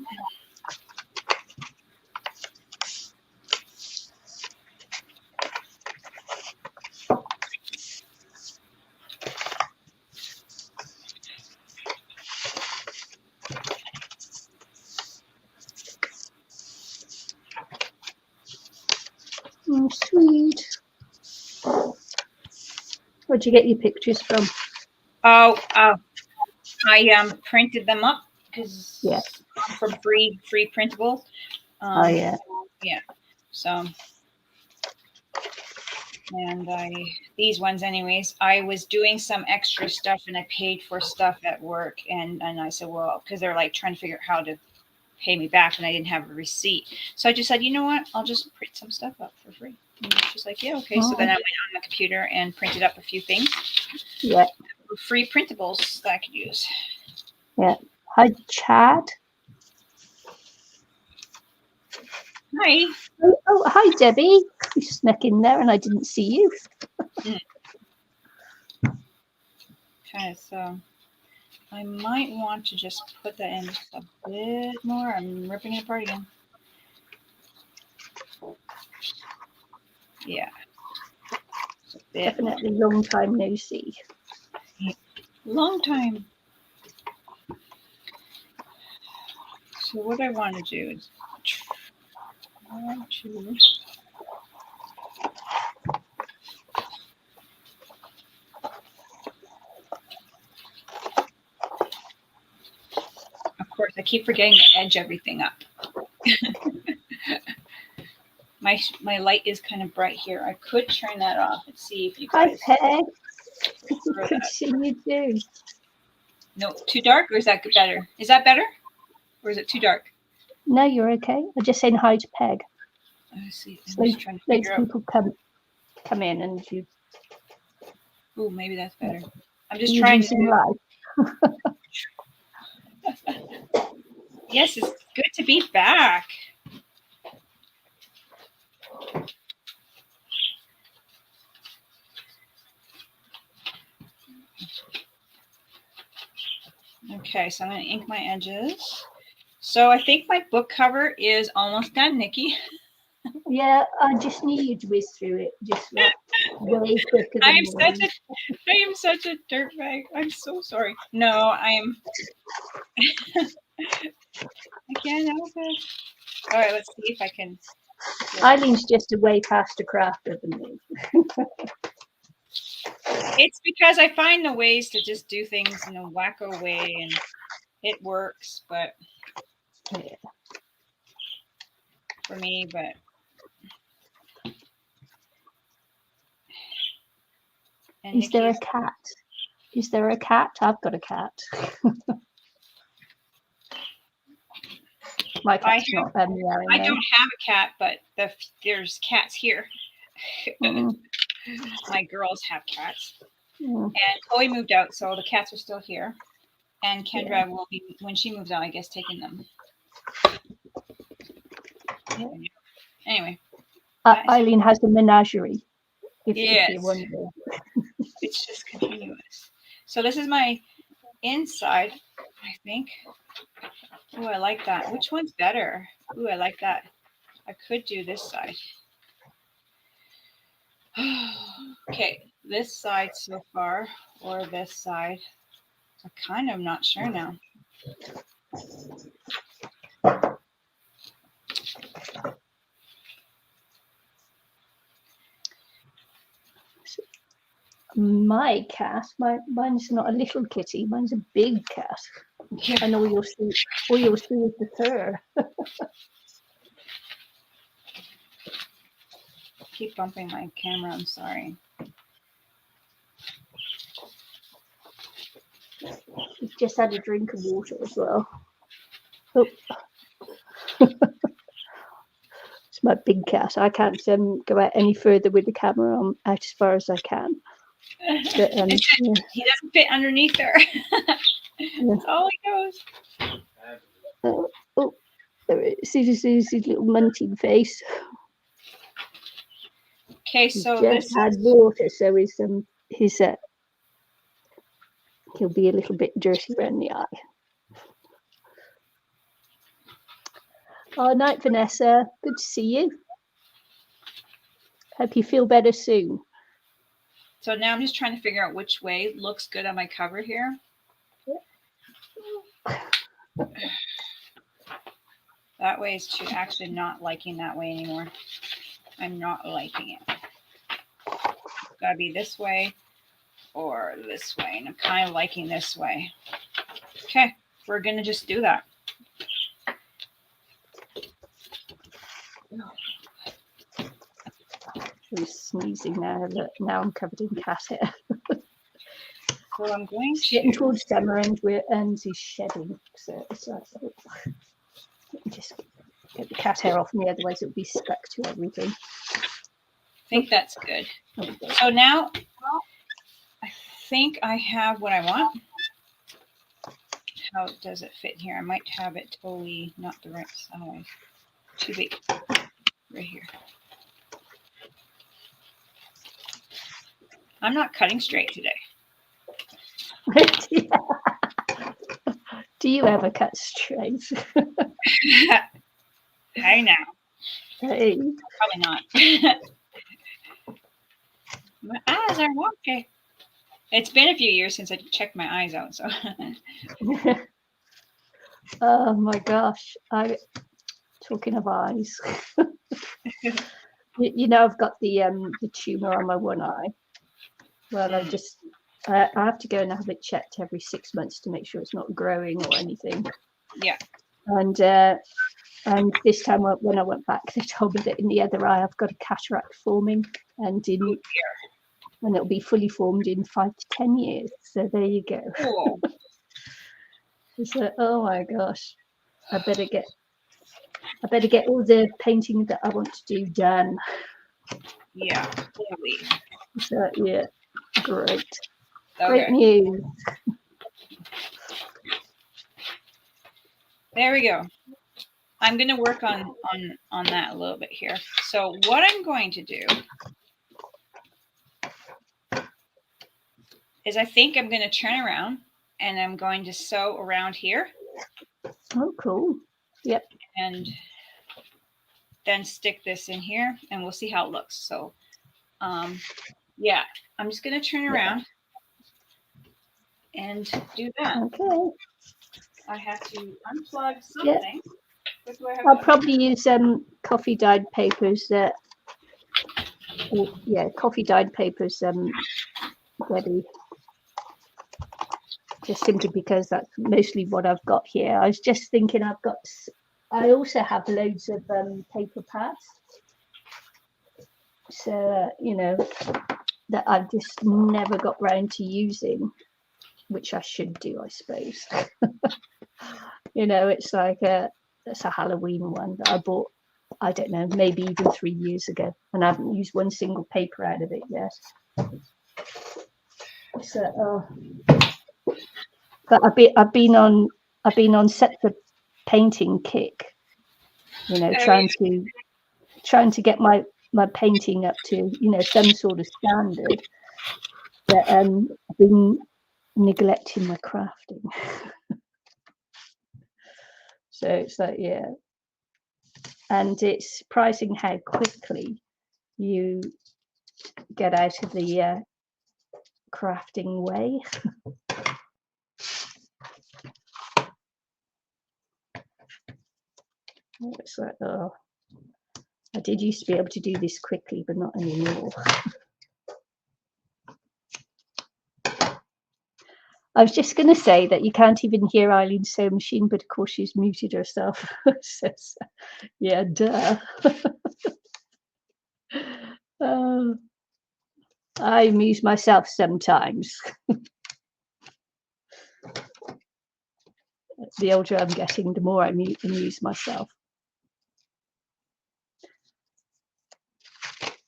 Oh, sweet. Where'd you get your pictures from? Oh, I printed them up because Yeah. from free printables. Oh yeah. Yeah. So And these ones anyways, I was doing some extra stuff and I paid for stuff at work. And I said, well, because they're like trying to figure out how to pay me back and I didn't have a receipt. So I just said, you know what? I'll just print some stuff up for free. And she's like, yeah, okay. So then I went on my computer and printed up a few things. Yeah. Free printables that I could use. Yeah. Hi, Chad. Hi. Oh, hi, Debbie. You snuck in there and I didn't see you. Okay, so I might want to just put that in just a bit more. I'm ripping it apart again. Yeah. Definitely long time no see. Long time. So what I want to do is try to... Of course, I keep forgetting to edge everything up. My light is kind of bright here. I could turn that off and see if you guys... Hi, Peg. Good to see you too. No, too dark, or is that better? Is that better? Or is it too dark? No, you're okay. I'm just saying hi to Peg. Let's see. So loads of people come in and you... Oh, maybe that's better. I'm just trying to... live. Yes, it's good to be back. Okay, so I'm going to ink my edges. So I think my book cover is almost done, Nikki. Yeah, I just knew you'd whiz through it. Just like way quicker than I am such a dirtbag. I'm so sorry. No, I can't help it. All right, let's see if I can. Eileen's just a way past a crafter than me. It's because I find the ways to just do things in a wacko way, and it works, but yeah. For me, but is there a cat? Is there a cat? I've got a cat. My cat's not meowing. I don't have a cat, but there's cats here. My girls have cats. And Chloe moved out, so the cats are still here. And Kendra will be, when she moves out, I guess, taking them. Anyway. Eileen has a menagerie. If you're wondering. It's just continuous. So this is my inside, I think. Oh, I like that. Which one's better? Oh, I like that. I could do this side. Okay, this side so far, or this side. I'm kind of not sure now. My cat, mine's not a little kitty, mine's a big cat. Yeah. And all you'll see is the fur. Keep bumping my camera, I'm sorry. She's just had a drink of water as well. Oh. It's my big cat. I can't go out any further with the camera. I'm out as far as I can. But, he doesn't fit underneath there. That's all he goes. See his little munting face. Okay, so he's just had water, so he'll be a little bit dirty around the eye. Oh, night, Vanessa. Good to see you. Hope you feel better soon. So now I'm just trying to figure out which way looks good on my cover here. That way is actually not liking that way anymore. I'm not liking it. Gotta be this way or this way. And I'm kind of liking this way. Okay, we're gonna just do that. Who's sneezing now? Look, now I'm covered in cat hair. So I'm going It's getting to. towards summer and ends is shedding. So it's like, let me just get the cat hair off me, otherwise it'll be stuck to everything. I think that's good. So now I think I have what I want. How does it fit here? I might have it totally not the right size. Too big. Right here. I'm not cutting straight today. Do you ever cut straight? Hey now. Hey. Probably not. My eyes are wonky. It's been a few years since I checked my eyes out, so. Oh my gosh! Talking of eyes. You know, I've got the tumor on my one eye. Well, I have to go and have it checked every 6 months to make sure it's not growing or anything. Yeah. And this time when I went back, they told me that in the other eye I've got a cataract forming, and it'll be fully formed in 5 to 10 years. So there you go. Cool. So, oh my gosh, I better get all the painting that I want to do done. Yeah, totally. So yeah, great. Okay. Great news. There we go. I'm going to work on that a little bit here. So what I'm going to do is I think I'm going to turn around and I'm going to sew around here. Oh, cool. Yep. And then stick this in here and we'll see how it looks. So yeah, I'm just going to turn around and do that. Okay. I have to unplug something. Yeah. I'll probably use coffee dyed papers coffee dyed papers ready. Just simply because that's mostly what I've got here. I was just thinking I also have loads of paper pads. So, you know, that I've just never got round to using, which I should do, I suppose. You know, it's like it's a Halloween one that I bought, I don't know, maybe even 3 years ago, and I haven't used one single paper out of it yet. So, but I've been on set the painting kick, you know, trying to get my painting up to, you know, some sort of standard. But I've been neglecting my crafting. So it's like, yeah. And it's surprising how quickly you get out of the crafting way. It's like, oh, I did used to be able to do this quickly, but not anymore. I was just going to say that you can't even hear Ilene's sewing machine, but of course she's muted herself. So, yeah, duh. I amuse myself sometimes. The older I'm getting, the more I amuse myself.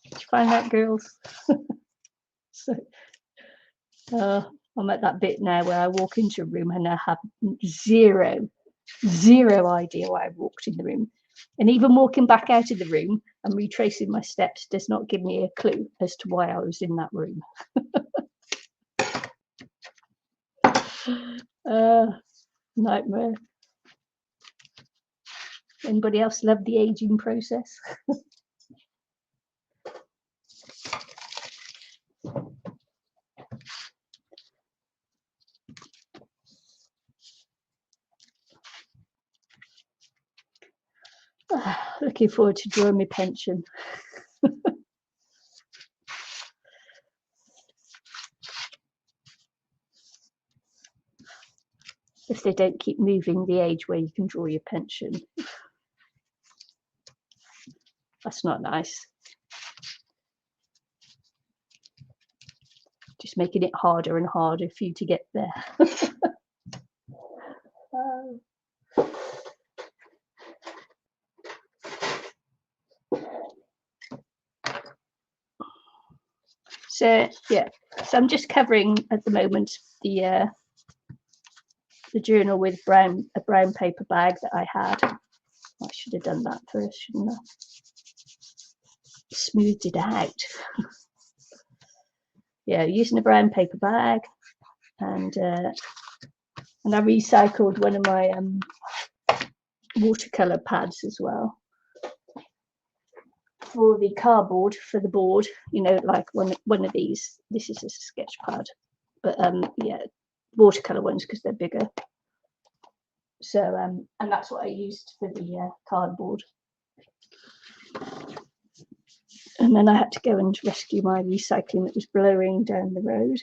Did you find that, girls? So, I'm at that bit now where I walk into a room and I have zero idea why I walked in the room. And even walking back out of the room and retracing my steps does not give me a clue as to why I was in that room. Nightmare. Anybody else love the aging process? Looking forward to drawing my pension. If they don't keep moving the age where you can draw your pension. That's not nice. It's making it harder and harder for you to get there. So yeah, so I'm just covering at the moment the journal with a brown paper bag that I had. I should have done that first, shouldn't I? Smoothed it out. Yeah, using a brown paper bag, and I recycled one of my watercolor pads as well for the cardboard for the board. You know, like one of these. This is a sketch pad, but yeah, watercolor ones because they're bigger. So and that's what I used for the cardboard. And then I had to go and rescue my recycling that was blowing down the road.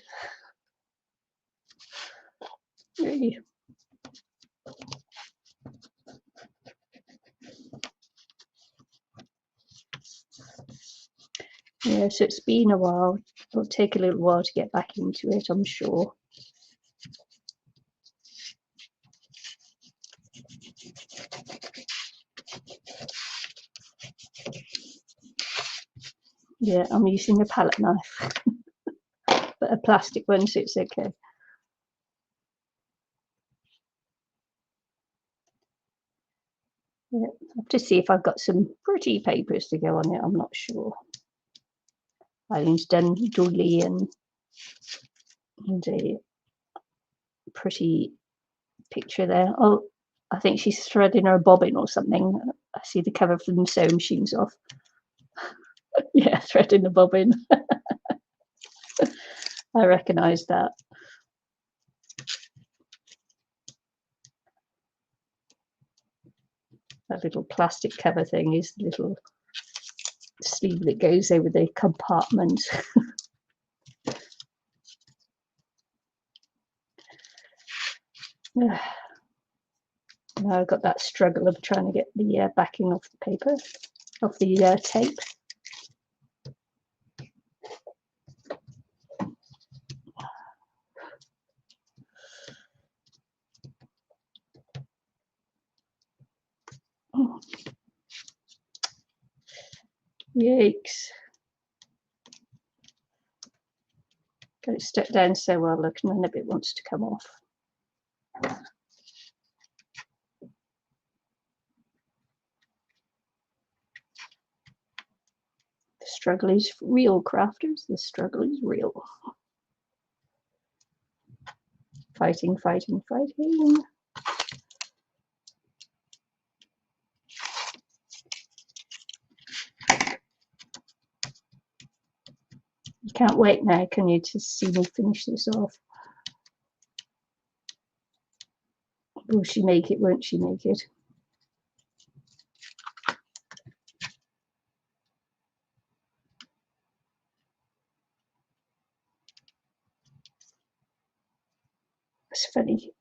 Really. Yeah, so it's been a while. It'll take a little while to get back into it, I'm sure. Yeah, I'm using a palette knife, but a plastic one, so it's okay. Yeah, I have to see if I've got some pretty papers to go on it. I'm not sure. Irene's done Dolly and a pretty picture there. Oh, I think she's threading her bobbin or something. I see the cover from the sewing machines off. Yeah, threading the bobbin. I recognise that. That little plastic cover thing is the little sleeve that goes over the compartment. Now I've got that struggle of trying to get the backing off the paper, off the tape. Oh. Yikes. Got it stuck down so well, look, none of it wants to come off. The struggle is real, crafters. The struggle is real. Fighting, fighting, fighting. You can't wait now, can you, to see me finish this off? Will she make it? Won't she make it? It's funny.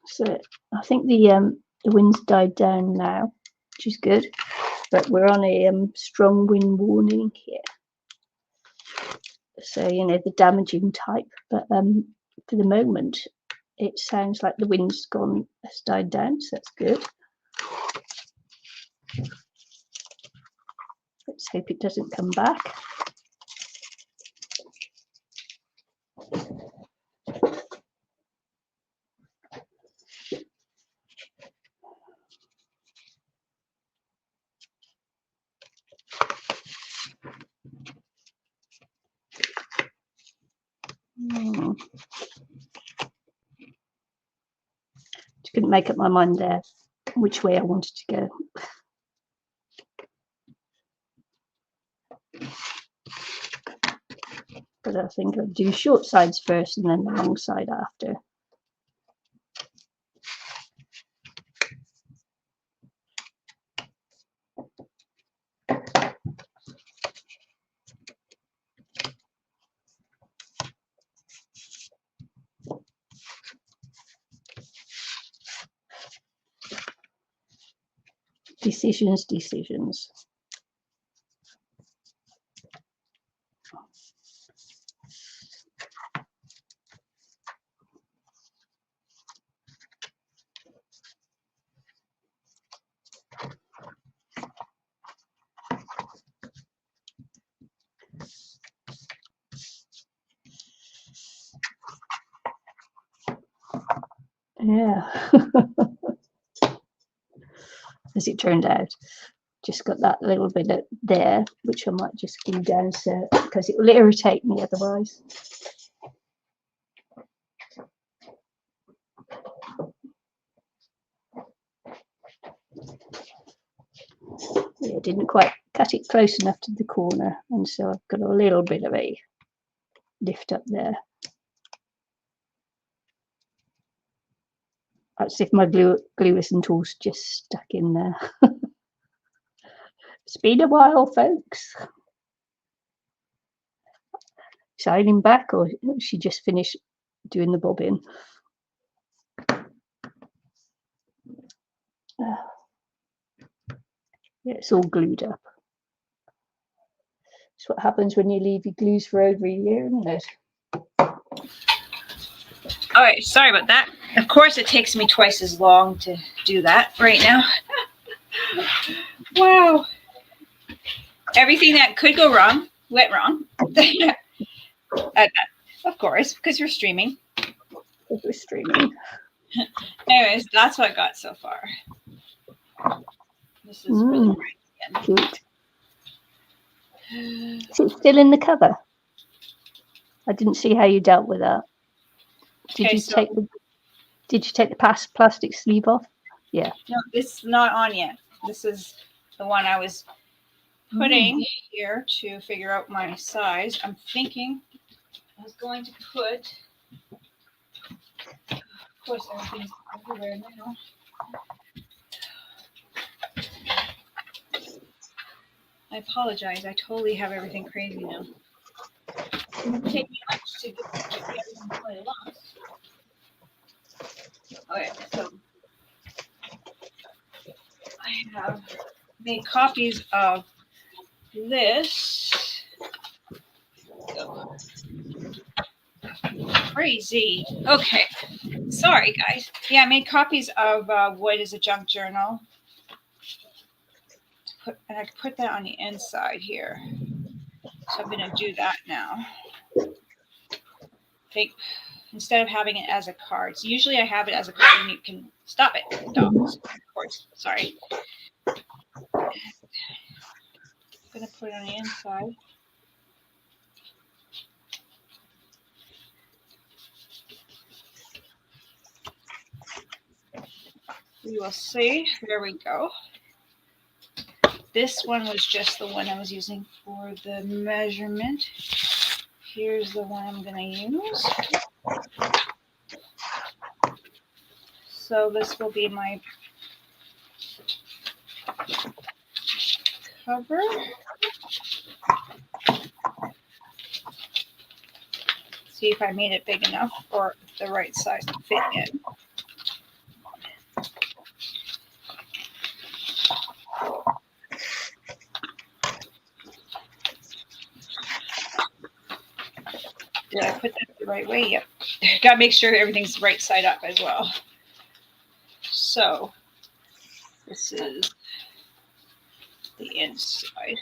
So I think the wind's died down now, which is good. But we're on a strong wind warning here. So, you know, the damaging type. But for the moment, it sounds like the wind's has died down, so that's good. Let's hope it doesn't come back. Just couldn't make up my mind there which way I wanted to go. But I think I'll do short sides first and then the long side after. Decisions. Yeah. As it turned out, just got that little bit there, which I might just glue down so because it will irritate me otherwise. Yeah, didn't quite cut it close enough to the corner, and so I've got a little bit of a lift up there. That's if my glue isn't all just stuck in there. It's been a while, folks. Shining back, or she just finished doing the bobbin? Yeah, it's all glued up. It's what happens when you leave your glues for over a year, isn't it? All right, sorry about that. Of course, it takes me twice as long to do that right now. Wow. Everything that could go wrong went wrong. Of course, because you're streaming. Because we're streaming. Anyways, that's what I got so far. This is really great. Cute. Is it still in the cover? I didn't see how you dealt with that. Did you take the plastic sleeve off? Yeah. No, this is not on yet. This is the one I was putting here to figure out my size. I'm thinking I was going to put, of course, everything's everywhere now. I apologize. I totally have everything crazy now. It didn't take me much to get everything put along. Okay, so I have made copies of this. Go. Crazy. Okay. Sorry, guys. Yeah, I made copies of what is a junk journal. And I can put that on the inside here. So I'm going to do that now. Instead of having it as a card. So usually I have it as a card and you can stop it. Dogs, of course. Sorry. I'm going to put it on the inside. We will see. There we go. This one was just the one I was using for the measurement. Here's the one I'm going to use. So this will be my cover. See if I made it big enough or the right size to fit in. Did I put that the right way? Yep. Got to make sure everything's right side up as well. So this is the inside.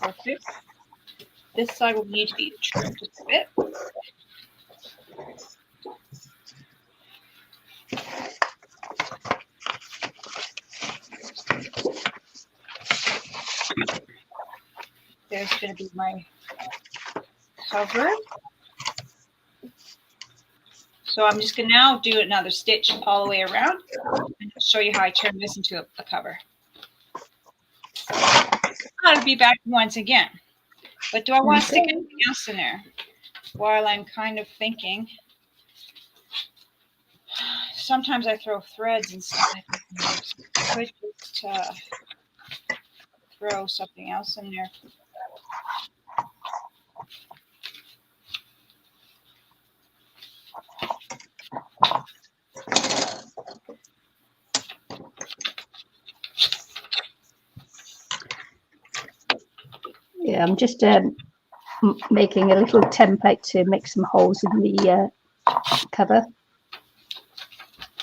Perfect. This side will need to be trimmed just a bit. There's going to be my cover. So I'm just going to now do another stitch all the way around and show you how I turn this into a cover. I'll be back once again. But do I want to stick anything else in there? While I'm kind of thinking. Sometimes I throw threads and stuff. I could just throw something else in there. Yeah, I'm just making a little template to make some holes in the cover.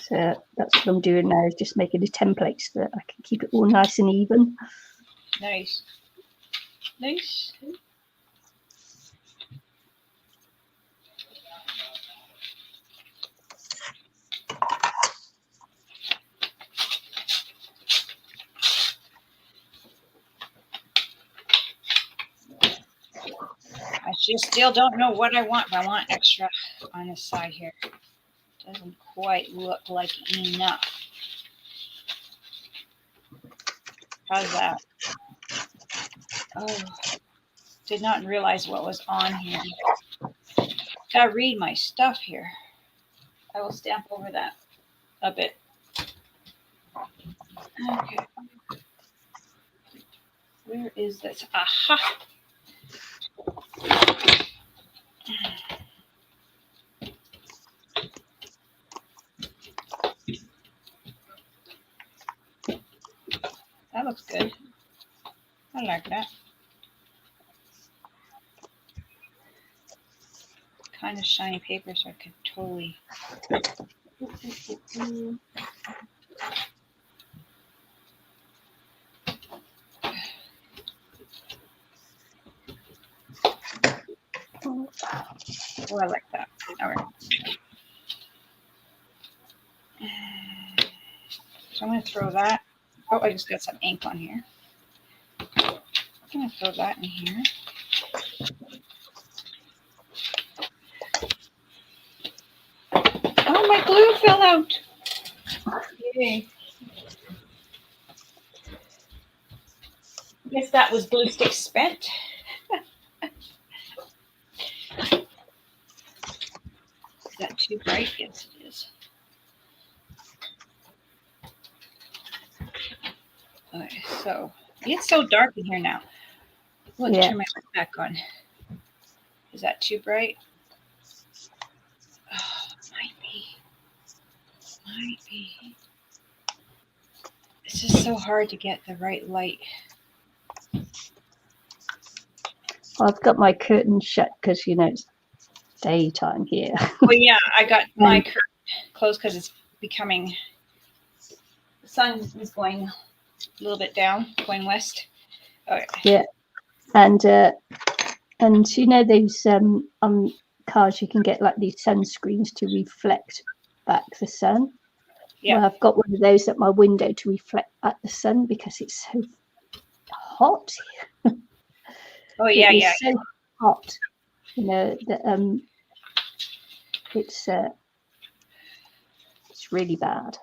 So that's what I'm doing now, is just making a template so that I can keep it all nice and even. Nice. Nice. I just still don't know what I want, but I want extra on the side here. Doesn't quite look like enough. How's that? Oh, did not realize what was on here. Gotta read my stuff here. I will stamp over that a bit. Okay. Where is this? Aha! That looks good. I like that. Kind of shiny paper, so I could totally. Oh, I like that. All right. So I'm going to throw that. Oh, I just got some ink on here. I'm going to throw that in here. Oh, my glue fell out. Yay. Guess that was glue stick spent. Is that too bright? Yes, it is. Okay, so it's so dark in here now. Look, Yeah. turn my light back on. Is that too bright? Oh, might be. Might be. It's just so hard to get the right light. Well, I've got my curtains shut because, you know, it's daytime here. Well, yeah, I got my curtain closed because it's becoming. The sun is going a little bit down, going west. Okay. Yeah, and you know those cars you can get like these sunscreens to reflect back the sun. Yeah. Well, I've got one of those at my window to reflect back the sun because it's so hot. Oh yeah, It is yeah. so hot. You know that it's really bad.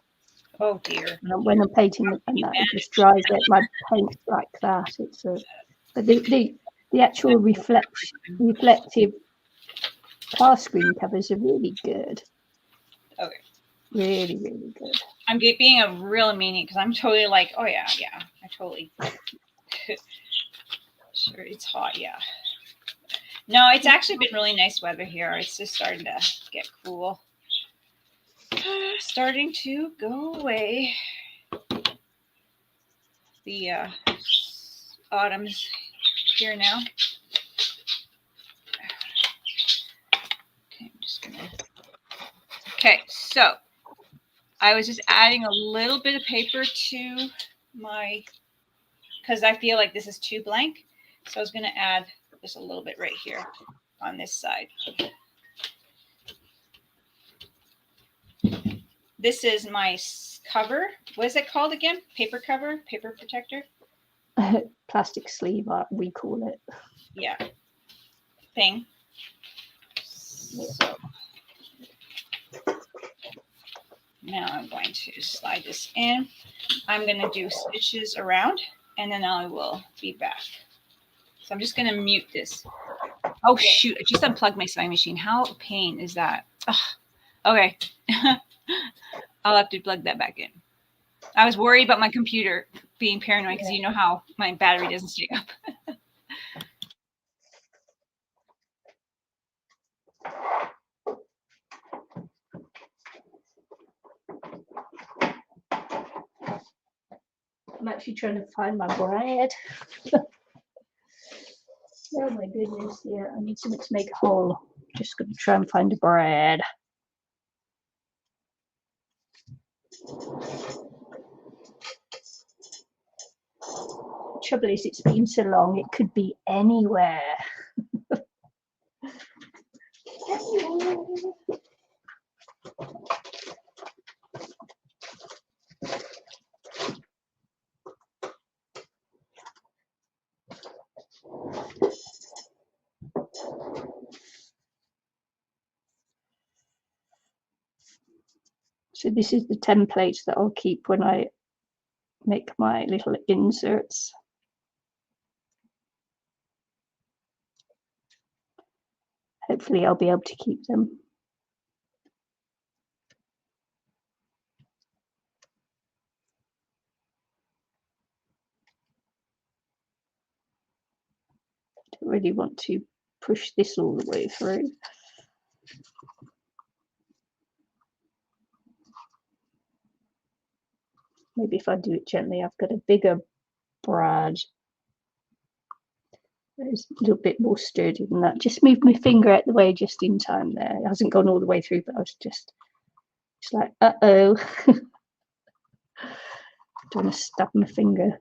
Oh dear. When I'm painting and that, it just dries out my paint like that. It's but the actual reflective car screen covers are really good. Okay. Really, really good. I'm being a real meanie because I'm totally like, oh yeah, yeah. I totally. Sure, it's hot, yeah. No, it's actually been really nice weather here. It's just starting to get cool. Starting to go away. The autumn's here now. Okay, I'm just gonna. Okay, so I was just adding a little bit of paper to my, because I feel like this is too blank. So I was going to add just a little bit right here on this side. This is my cover. What is it called again? Paper cover? Paper protector? Plastic sleeve, we call it. Yeah. Thing. So now I'm going to slide this in. I'm going to do stitches around, and then I will be back. So I'm just going to mute this. Oh, shoot. I just unplugged my sewing machine. How pain is that? Ugh. Okay. I'll have to plug that back in. I was worried about my computer being paranoid because you know how my battery doesn't stay up. I'm actually trying to find my bread. Oh my goodness, yeah, I need something to make a hole. Just going to try and find a bread. The trouble is, it's been so long, it could be anywhere. So this is the template that I'll keep when I make my little inserts. Hopefully I'll be able to keep them. I don't really want to push this all the way through. Maybe if I do it gently, I've got a bigger brad. It's a little bit more sturdy than that. Just moved my finger out the way just in time there. It hasn't gone all the way through, but I was just like, uh-oh. Don't want to stab my finger.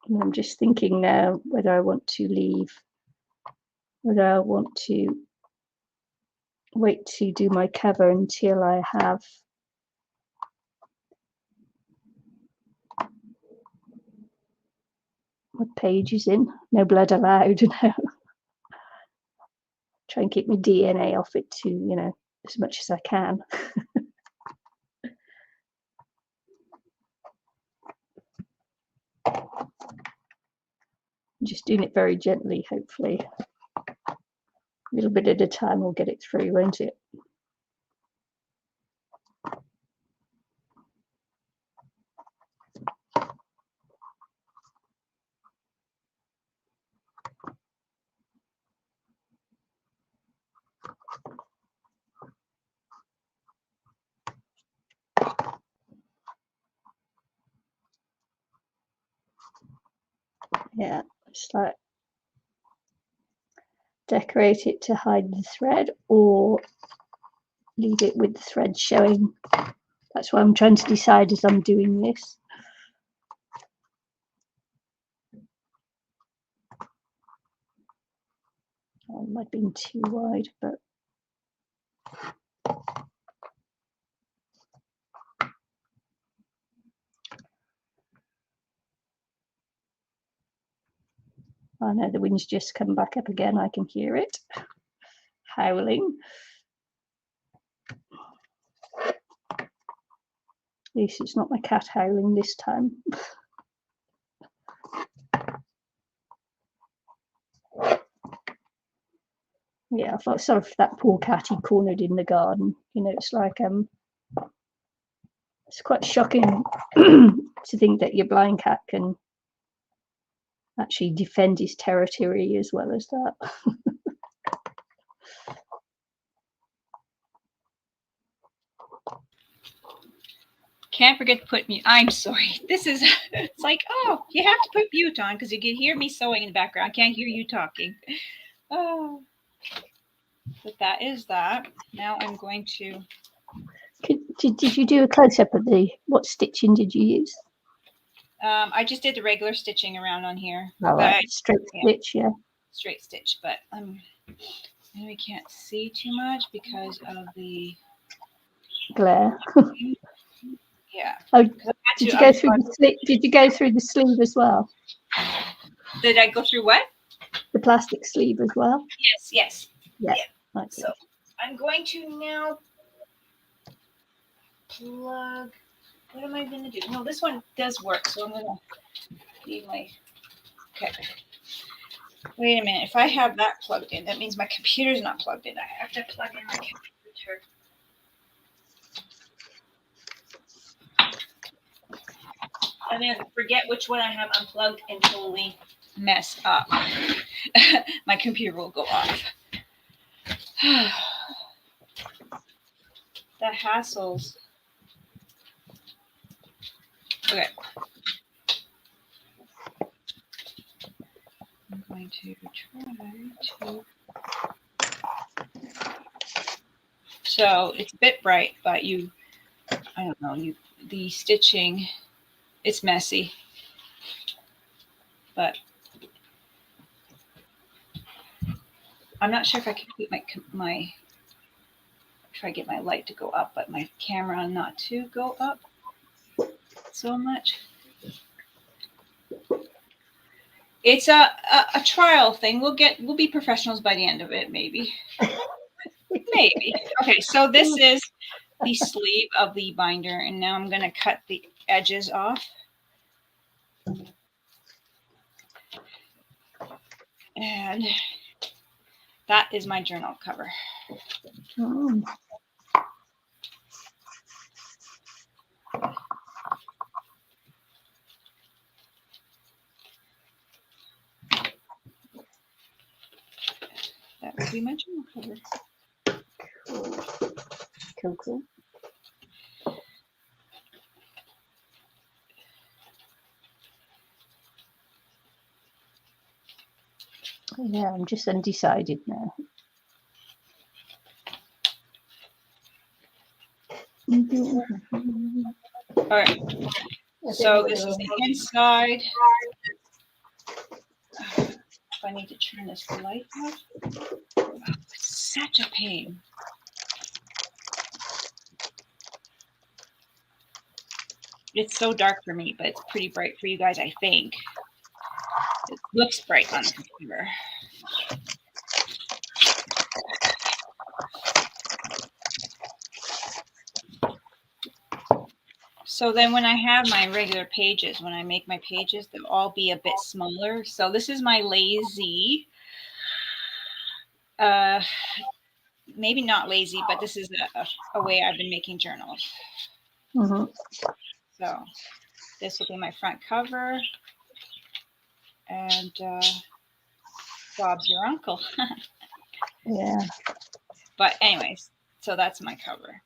And I'm just thinking now whether I want to leave, whether I want to wait to do my cover until I have what pages in. No blood allowed. No. Try and keep my DNA off it to, you know, as much as I can. Just doing it very gently, hopefully. A little bit at a time will get it through, won't it? Yeah, it's like decorate it to hide the thread or leave it with the thread showing. That's what I'm trying to decide as I'm doing this. Oh, it might have been too wide, but I know the wind's just come back up again. I can hear it howling. At least it's not my cat howling this time. Yeah, I thought sort of that poor cat he cornered in the garden. You know, it's like it's quite shocking to think that your blind cat can actually defend his territory as well as that. Can't forget to put mute. I'm sorry. This is, it's like, oh, you have to put mute on because you can hear me sewing in the background. I can't hear you talking. Oh, but that is that. Now I'm going to. Did you do a close-up of what stitching did you use? I just did the regular stitching around on here. Oh, right. Straight stitch, yeah. Straight stitch, but I know we can't see too much because of the glare. Yeah. Oh, did you go through the sleeve? Did you go through the sleeve as well? Did I go through what? The plastic sleeve as well? Yes, yes. Yeah. Okay. So I'm going to now plug. What am I going to do? No, this one does work, so I'm going to leave my. Okay. Wait a minute. If I have that plugged in, that means my computer's not plugged in. I have to plug in my computer. I'm going to forget which one I have unplugged and totally mess up. My computer will go off. The hassles. Okay. I'm going to try to. So it's a bit bright, but I don't know, the stitching, it's messy. But I'm not sure if I can keep my try to get my light to go up, but my camera not to go up so much. It's a trial thing. We'll be professionals by the end of it, maybe. Maybe. Okay, so this is the sleeve of the binder, and now I'm going to cut the edges off. And that is my journal cover. Oh. That would be my journal cover. Cool. Cool. Yeah, I'm just undecided now. All right. So this is the inside. If I need to turn this light off. Oh, it's such a pain. It's so dark for me, but it's pretty bright for you guys, I think. It looks bright on the computer. So then when I have my regular pages, when I make my pages, they'll all be a bit smaller. So this is my lazy, maybe not lazy, but this is a way I've been making journals. Mm-hmm. So this will be my front cover. And Bob's your uncle. Yeah. But anyways, so that's my cover.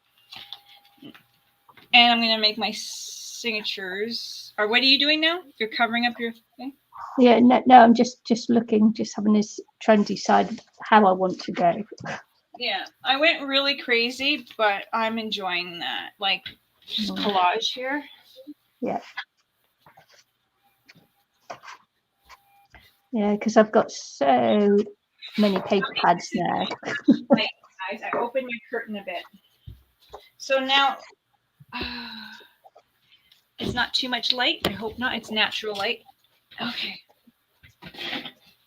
And I'm going to make my signatures. Or what are you doing now? You're covering up your thing? Yeah, no, I'm just looking, just having this, trying to decide how I want to go. Yeah, I went really crazy, but I'm enjoying that. Like, just collage here. Yeah. Yeah, because I've got so many paper pads now. Wait, guys, I opened your curtain a bit. So now, it's not too much light. I hope not. It's natural light. Okay.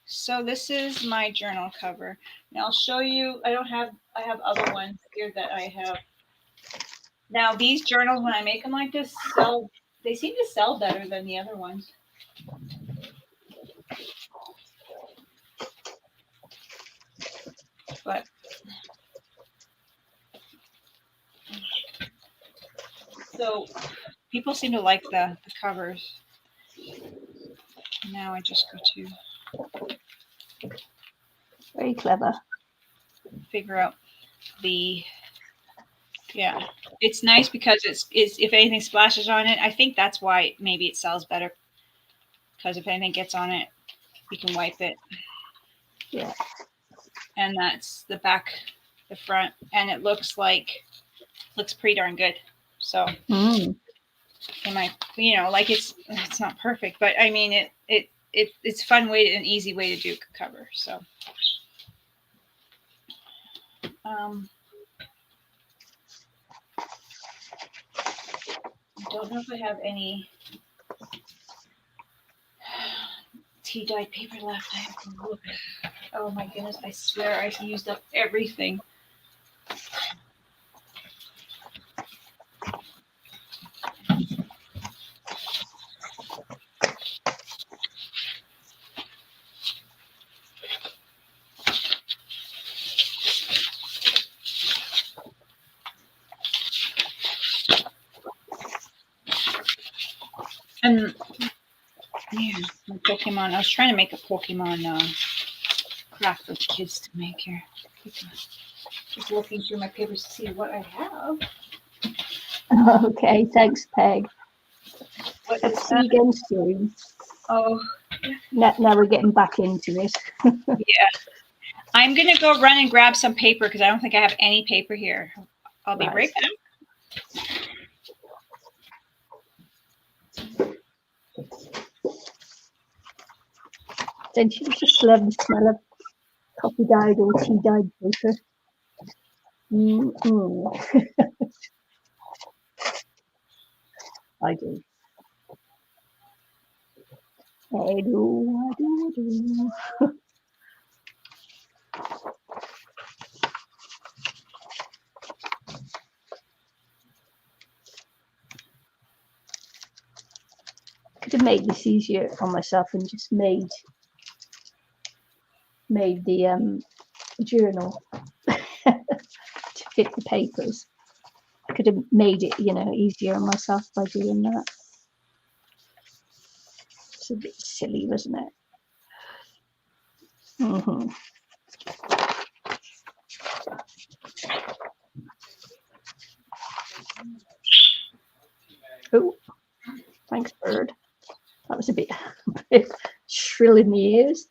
So this is my journal cover. Now I'll show you. I have other ones here that I have. Now these journals, when I make them like this, they seem to sell better than the other ones. But so people seem to like the covers. Now I just go to Very clever. figure out the, yeah. It's nice because it's if anything splashes on it, I think that's why maybe it sells better. Because if anything gets on it, you can wipe it. Yeah. And that's the back, the front, and it looks pretty darn good. So like it's not perfect, but I mean it's a fun way, an easy way to do cover. So I don't know if I have any tea dyed paper left. I have to look. Oh my goodness, I swear I used up everything. And Yeah, my Pokemon. I was trying to make a Pokemon craft for the kids to make here. Just looking through my papers to see what I have. Okay, thanks, Peg. What Hope is to see you again soon. Oh, Now we're getting back into it. yeah. I'm going to go run and grab some paper because I don't think I have any paper here. I'll be right back. Don't you just love the smell of coffee dyed or tea dyed paper? I do. I do. Could have made this easier on myself and just made the journal to fit the papers. I could have made it, easier on myself by doing that. It's a bit silly, wasn't it? Oh, thanks, bird. That was a bit shrill in the ears.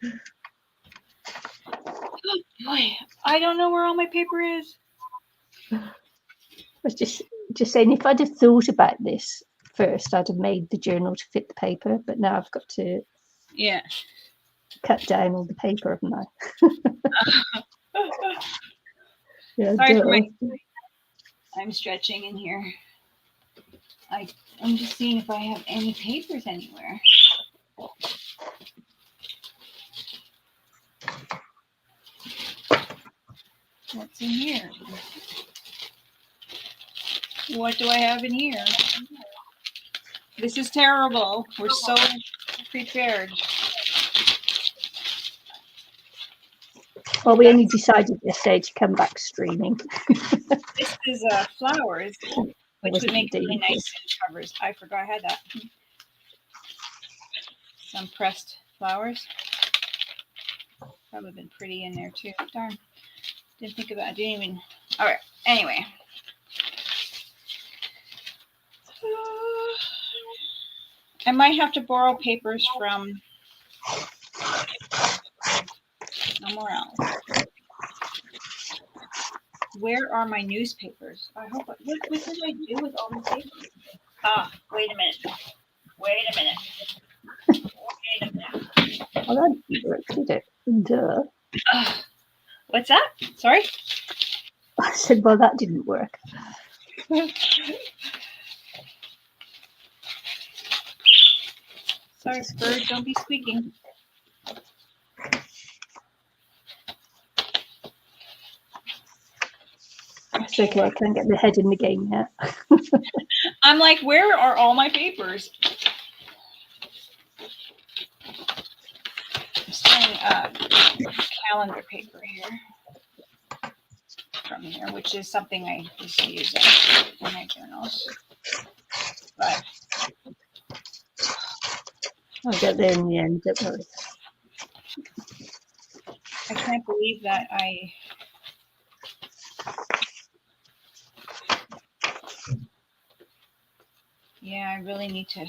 Boy, I don't know where all my paper is. I was just saying, if I'd have thought about this first, I'd have made the journal to fit the paper, but now I've got to cut down all the paper, haven't I? Yeah, sorry I'm stretching in here. I'm just seeing if I have any papers anywhere. What's in here? What do I have in here? This is terrible. We're so prepared. Well, we only decided yesterday to come back streaming. This is flowers, which would make really nice covers. I forgot I had that. Some pressed flowers. Probably been pretty in there too. Darn. Didn't think about it. Didn't even. All right. Anyway. I might have to borrow papers from somewhere else. Where are my newspapers? I hope. What did I do with all the papers? Wait a minute. Wait a minute. Well, that didn't work, did it? Duh. What's that? Sorry? I said, well, that didn't work. Sorry, bird, don't be squeaking. It's okay, I can't get my head in the game yet. I'm like, where are all my papers? I'm stealing calendar paper here from here, which is something I used to use in my journals. But I'll get there in the end, don't worry. I can't believe that I really need to.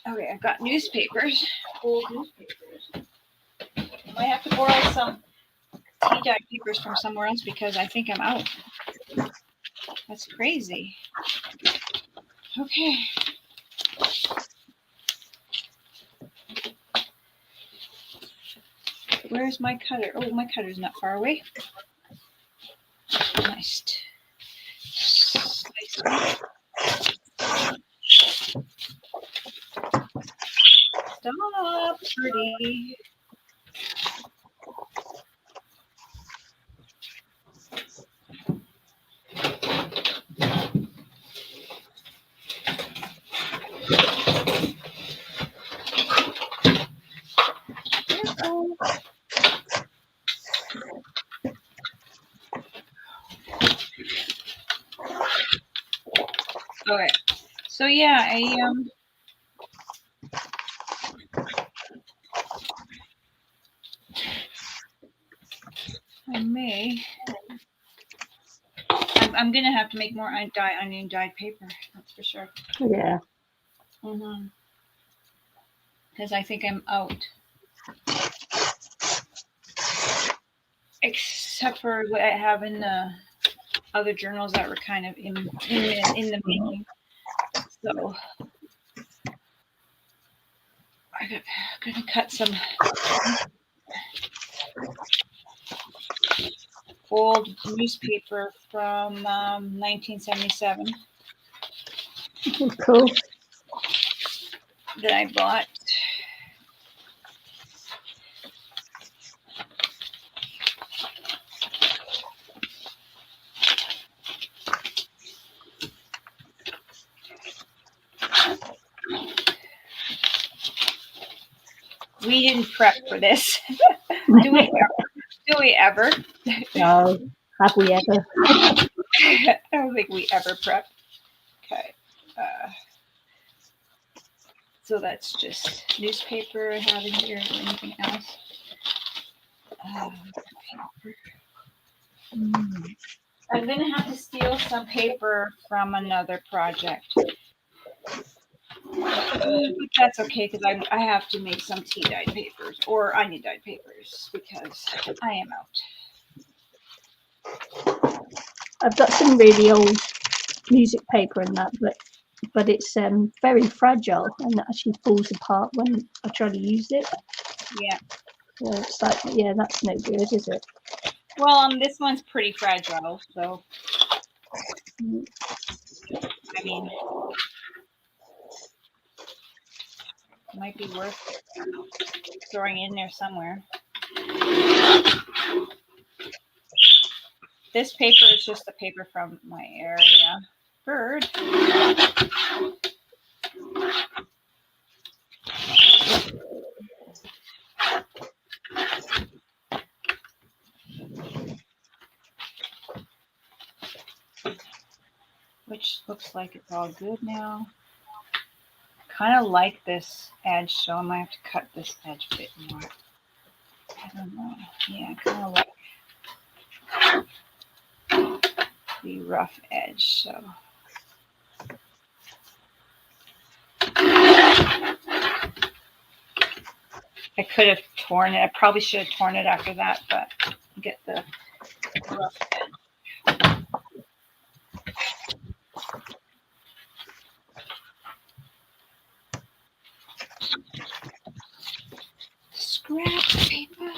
Okay, I've got newspapers, old newspapers. I might have to borrow some tea-dyed papers from somewhere else because I think I'm out. That's crazy. Okay. Where's my cutter? Oh, my cutter's not far away. Nice. Stop, pretty. Okay, so So yeah, I may. I'm gonna have to make more onion dyed paper. That's for sure. Yeah. Because I think I'm out. Except for what I have in the other journals that were kind of in the making. So I'm gonna cut some old newspaper from 1977 Cool. that I bought. We didn't prep for this. Do we ever? No, have we ever? I don't think we ever prep. Okay. So that's just newspaper I have in here. Anything else? Paper. I'm going to have to steal some paper from another project. But that's okay because I have to make some tea dyed papers or onion dyed papers because I am out. I've got some really old music paper and that, but it's very fragile and it actually falls apart when I try to use it. Yeah. So it's like, yeah, that's no good, is it? Well, this one's pretty fragile, so I mean, it might be worth throwing in there somewhere. This paper is just the paper from my area. Bird. Which looks like it's all good now. Kind of like this edge, so I might have to cut this edge a bit more. I don't know. Yeah, I kind of like the rough edge, so. I could have torn it. I probably should have torn it after that, but get the rough edge. Scrap paper.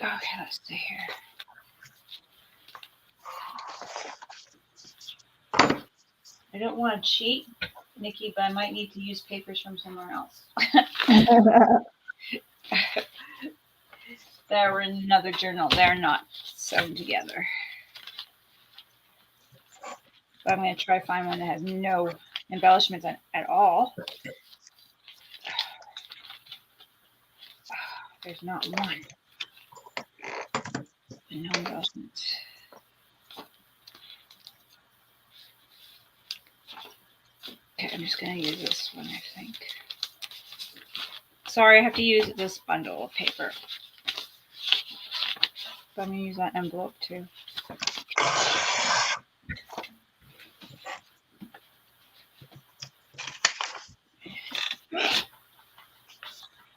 Okay, let's see here. I don't want to cheat, Nikki, but I might need to use papers from somewhere else. That were in another journal. They're not sewn together. But I'm going to try to find one that has no embellishments at all. There's not one. No embellishments. Okay, I'm just going to use this one, I think. Sorry, I have to use this bundle of paper. But I'm going to use that envelope too.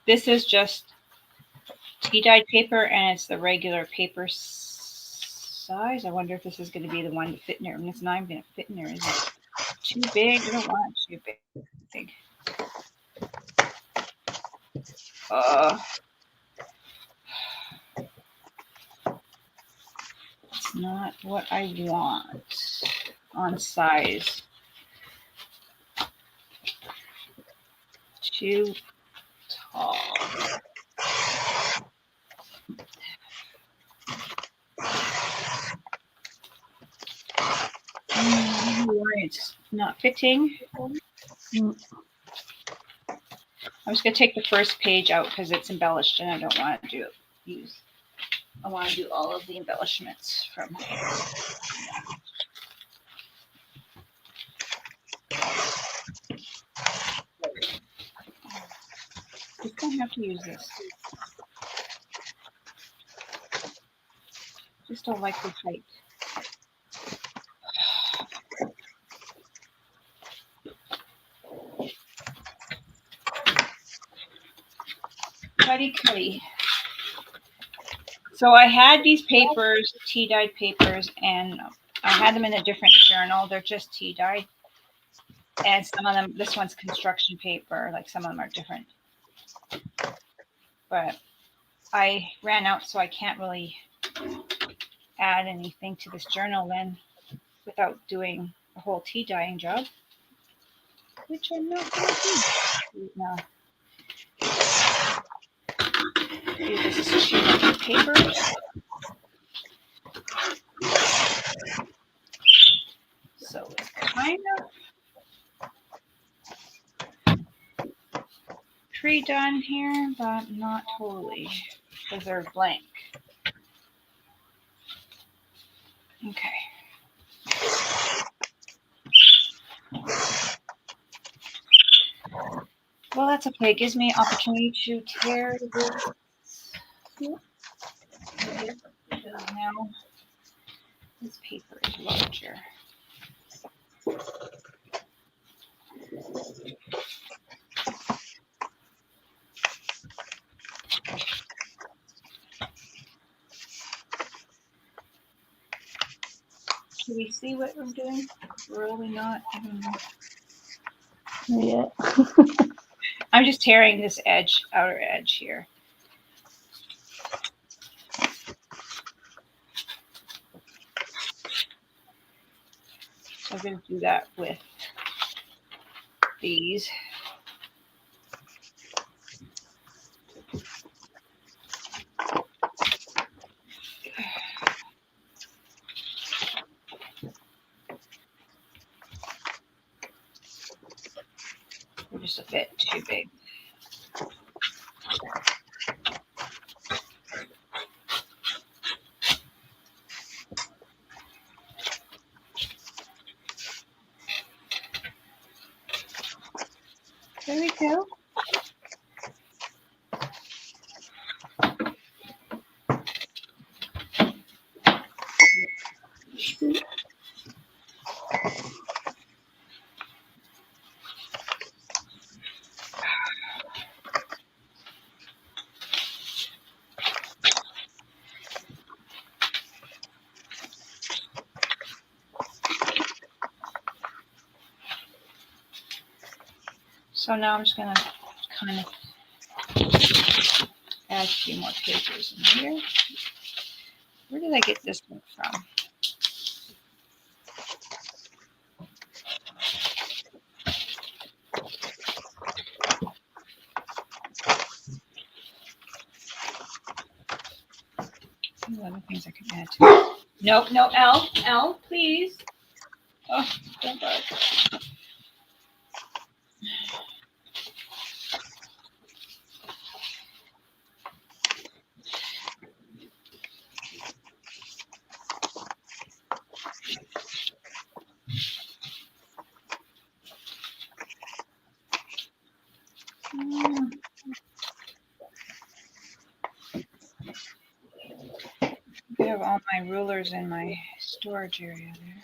This is just tea dyed paper and it's the regular paper size. I wonder if this is going to be the one to fit in there. And it's not even going to fit in there. Is it too big? I don't want it too big. It's not what I want on size. Too tall. It's not fitting. I'm just going to take the first page out because it's embellished and I don't want to I want to do all of the embellishments from here. Just don't have to use this. Just don't like the height. Cutty. So I had these papers, tea dyed papers, and I had them in a different journal. They're just tea dyed. And some of them, this one's construction paper, like some of them are different. But I ran out, so I can't really add anything to this journal then without doing a whole tea dyeing job, which I'm not going to do now. This is too much papers. So it's kind of pre-done here, but not totally because they're blank. Okay. Well, that's okay. It gives me an opportunity to tear this. Now this paper is larger. Can we see what I'm doing? Really not. I don't know. Yeah. I'm just tearing this edge, outer edge here. So I'm going to do that with these. They're just a bit too big. There we go. So now I'm just going to kind of add a few more papers in here. Where did I get this one from? Some other things I could add to it. Nope, no, L, please. Oh, don't bug. I have all my rulers in my storage area there.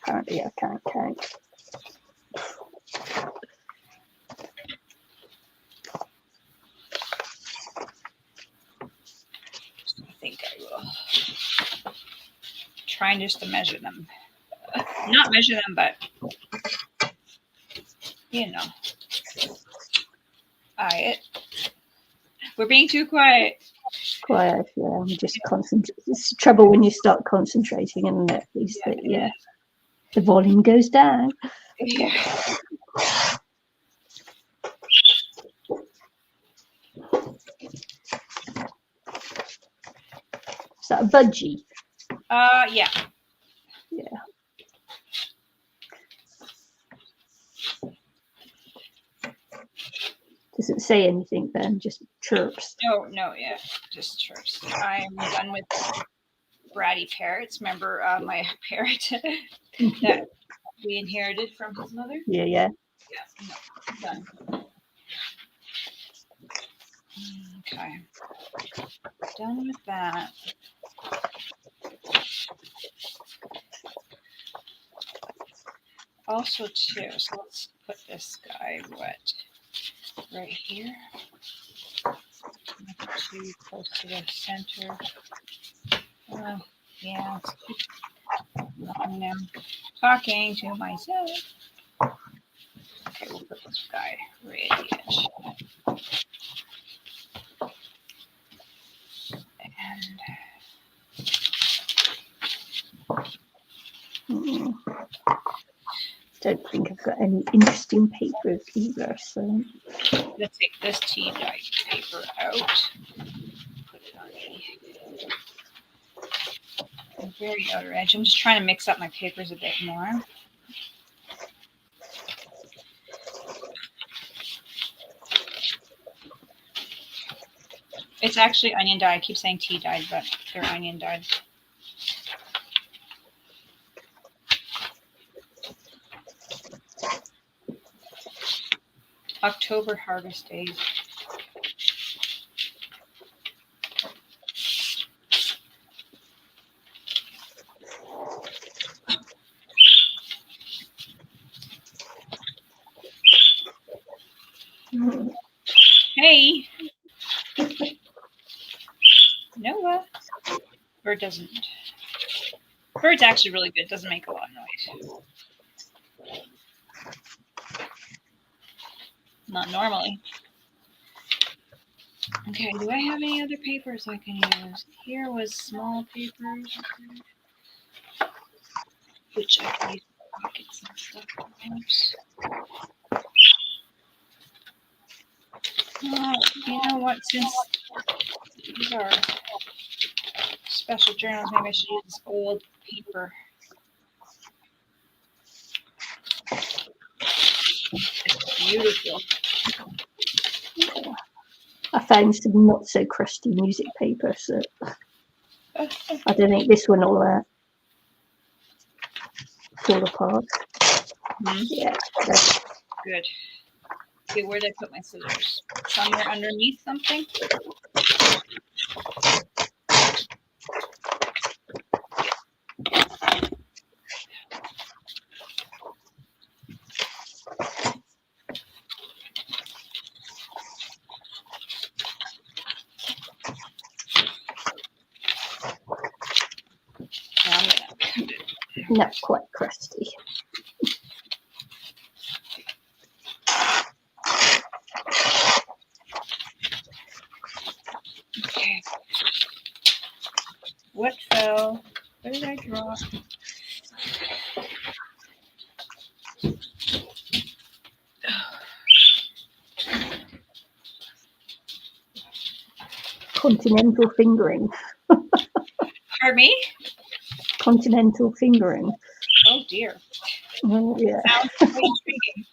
Apparently I can't count. I think I will. Trying just to measure them. Not measure them, but you know. Eye it. We're being too quiet. Quiet, yeah. I'm just concentrating. It's trouble when you start concentrating, and at least that, the volume goes down. Yeah. Is that a budgie? Yeah. Yeah. Doesn't say anything then, just chirps. No, yeah. Just chirps. I'm done with bratty parrots. Remember my parrot that we inherited from his mother? Yeah. Yeah, no, done. Okay, done with that. Also, too, so let's put this guy right here. Make it too close to the center. Yeah, I'm now talking to myself. Okay, we'll put this guy right at the edge. And Don't think I've got any interesting papers either. So let's take this tea dye paper out. Put it on the very outer edge. I'm just trying to mix up my papers a bit more. It's actually onion dye. I keep saying tea dyed, but they're onion dyed. October harvest days. Hey, Noah. Bird doesn't. Bird's actually really good. Doesn't make a lot of noise. Not normally. Okay, do I have any other papers I can use? Here was small papers, which I can use for pockets and stuff. Oops. You know what? Since these are special journals, maybe I should use this old paper. It's beautiful. I found some not so crusty music paper, so I don't think this one will fall apart. Yeah. Good. Okay, where did I put my scissors? Somewhere underneath something? Not quite crusty. Okay. What fell? What did I draw? Continental fingering. Pardon me? Continental fingering. Oh dear. Yeah. Sounds quite intriguing.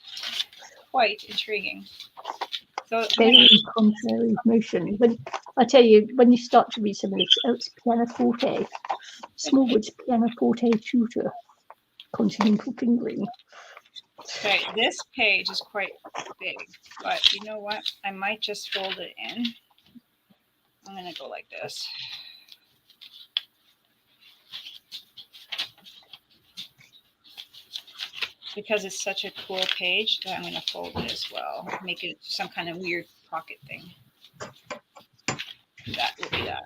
Quite intriguing. So Very contrary motion. But I tell you, when you start to read some of this, it's pianoforte. Smallwood's pianoforte tutor. Continental fingering. okay, this page is quite big, but you know what? I might just fold it in. I'm gonna go like this. Because it's such a cool page that I'm going to fold it as well. Make it some kind of weird pocket thing. That will be that.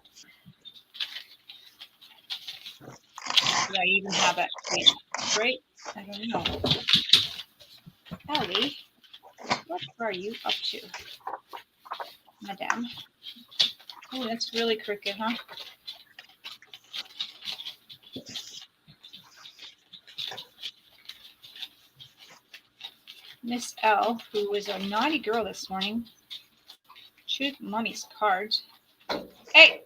Did I even have that page right? I don't know. Ellie, what are you up to? Madame. Oh, that's really crooked, huh? Miss L, who was a naughty girl this morning, chewed Mommy's cards. Hey!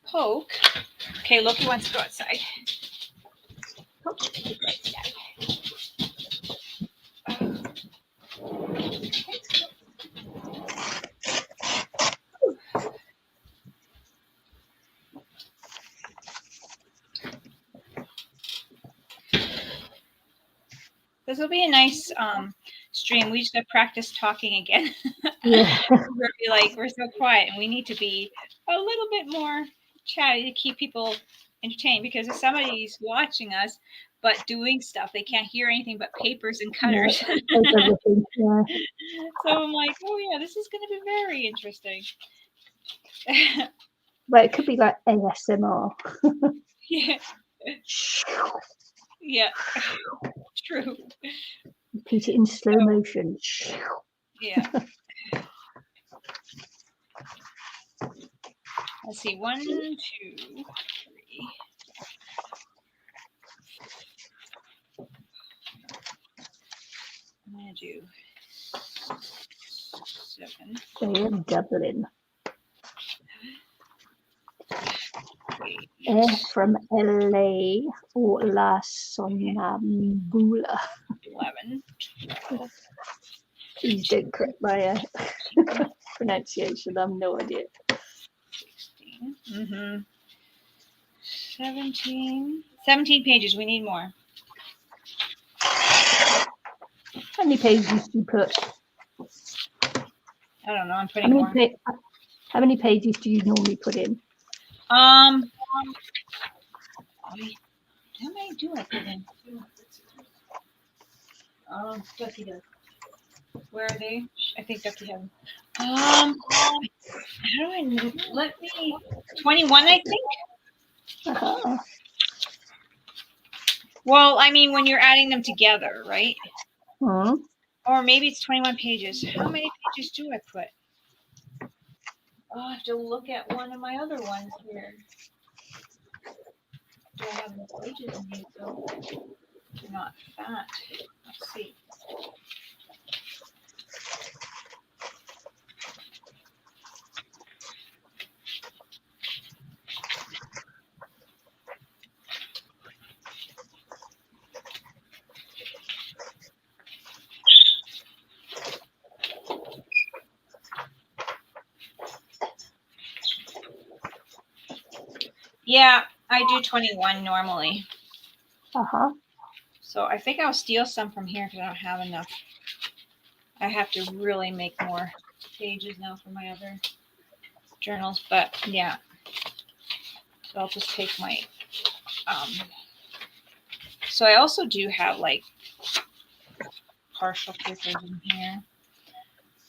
Poke. Okay, Loki wants to go outside. This will be a nice stream. We just got to practice talking again. Yeah. We're so quiet, and we need to be a little bit more chatty to keep people entertained. Because if somebody's watching us but doing stuff, they can't hear anything but papers and cutters. Yeah. So I'm like, oh yeah, this is going to be very interesting. Well, it could be like ASMR. Yeah. Yeah. True. Repeat it in slow motion. Yeah. Let's see. 1, 2, 3. I'm going to do 7. They're Dublin. 8. Air from LA or La Somnambula. 11. 12. Please don't correct my pronunciation. I have no idea. 16. 17. 17 pages. We need more. How many pages do you put? I don't know. I'm putting more. How many pages do you normally put in? How many do I put in? Ducky does. Where are they? I think Ducky has them. How do I know? Let me. 21, I think. Uh-huh. Well, I mean, when you're adding them together, right? Hmm. Or maybe it's 21 pages. How many pages do I put? Oh, I have to look at one of my other ones here. Do I have enough pages in these though? They're not fat. Let's see. Yeah, I do 21 normally. Uh-huh. So I think I'll steal some from here because I don't have enough. I have to really make more pages now for my other journals. But yeah. So I'll just take my so I also do have like partial papers in here.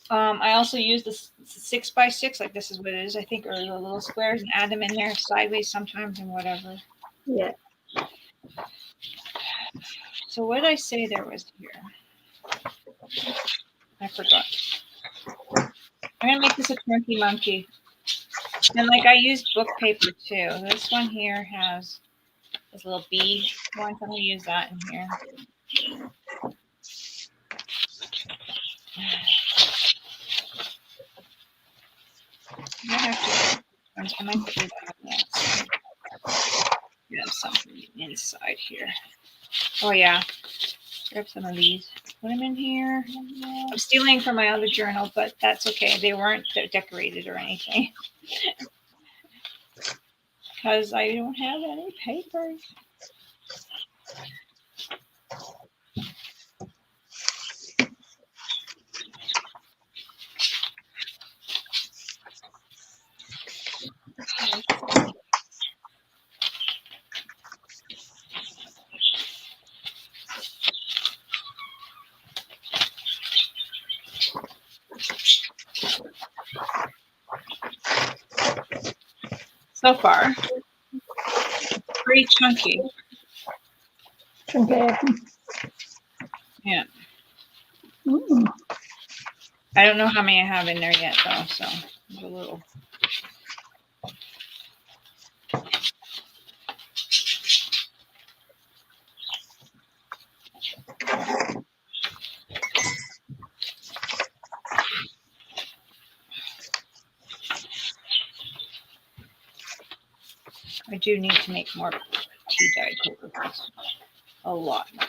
I also use this 6x6, like this is what it is, I think, or the little squares, and add them in there sideways sometimes and whatever. Yeah. So what did I say there was here? I forgot. I'm gonna make this a turkey monkey. And like I use book paper too. This one here has this little bead one, so I'm gonna use that in here. I might put these on. Yeah, something inside here. Oh yeah. Grab some of these. Put them in here. I'm stealing from my other journal, but that's okay. They weren't decorated or anything. Because I don't have any papers. So far, pretty chunky. Chunky. Yeah. Mm. I don't know how many I have in there yet, though. So there's a little. I do need to make more tea dyed paper. A lot more.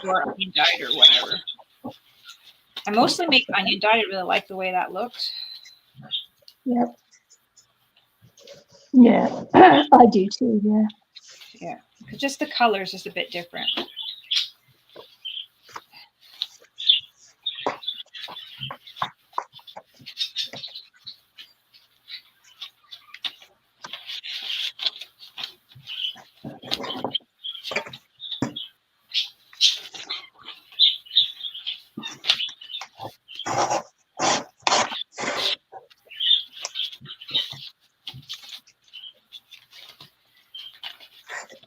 Or onion dyed or whatever. I mostly make onion dyed. I really like the way that looks. Yep. Yeah, I do too, yeah. Yeah, just the colors is a bit different.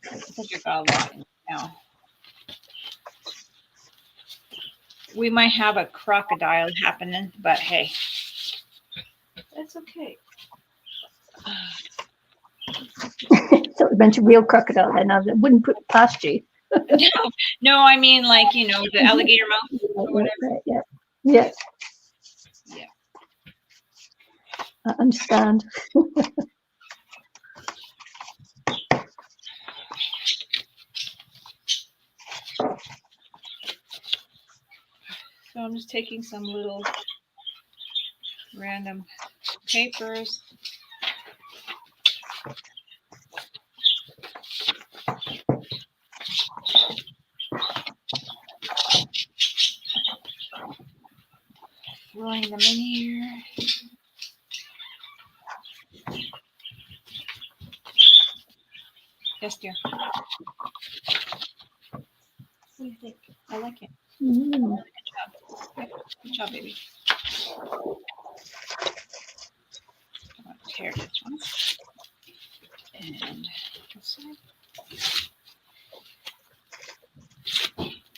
I think I got a lot in now. We might have a crocodile happening, but hey, that's okay. So it meant a real crocodile then. I wouldn't put it past you. No, I mean like, you know, the alligator mouth or whatever. Yeah. Yeah. I understand. So I'm just taking some little random papers. Throwing them in here. Yes, dear. What do you think? I like it. Mm. Good job. Yep. Good job, baby. I'm going to tear this one. And this side.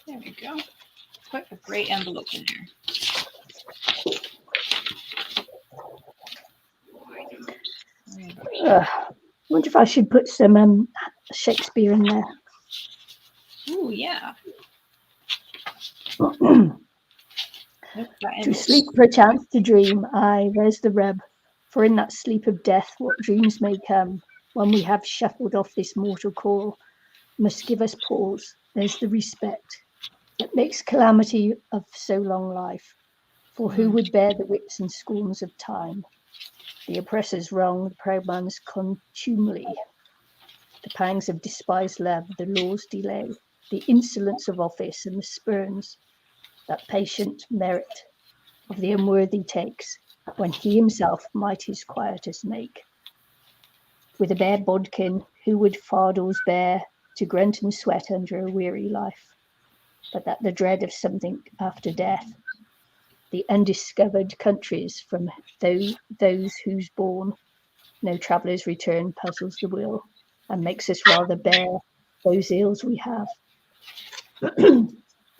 There we go. Put a great envelope in there. Wonder if I should put some Shakespeare in there. Ooh, yeah. To sleep perchance to dream, aye, there's the rub. For in that sleep of death, what dreams may come, when we have shuffled off this mortal call, must give us pause. There's the respect that makes calamity of so long life. For who would bear the whips and scorns of time? The oppressor's wrong, the proud man's contumely, the pangs of despised love, the law's delay, the insolence of office and the spurns that patient merit of the unworthy takes, when he himself might his quietus make. With a bare bodkin, who would fardels bear to grunt and sweat under a weary life, but that the dread of something after death, the undiscovered countries from those whose bourne no traveller's return puzzles the will, and makes us rather bear those ills we have.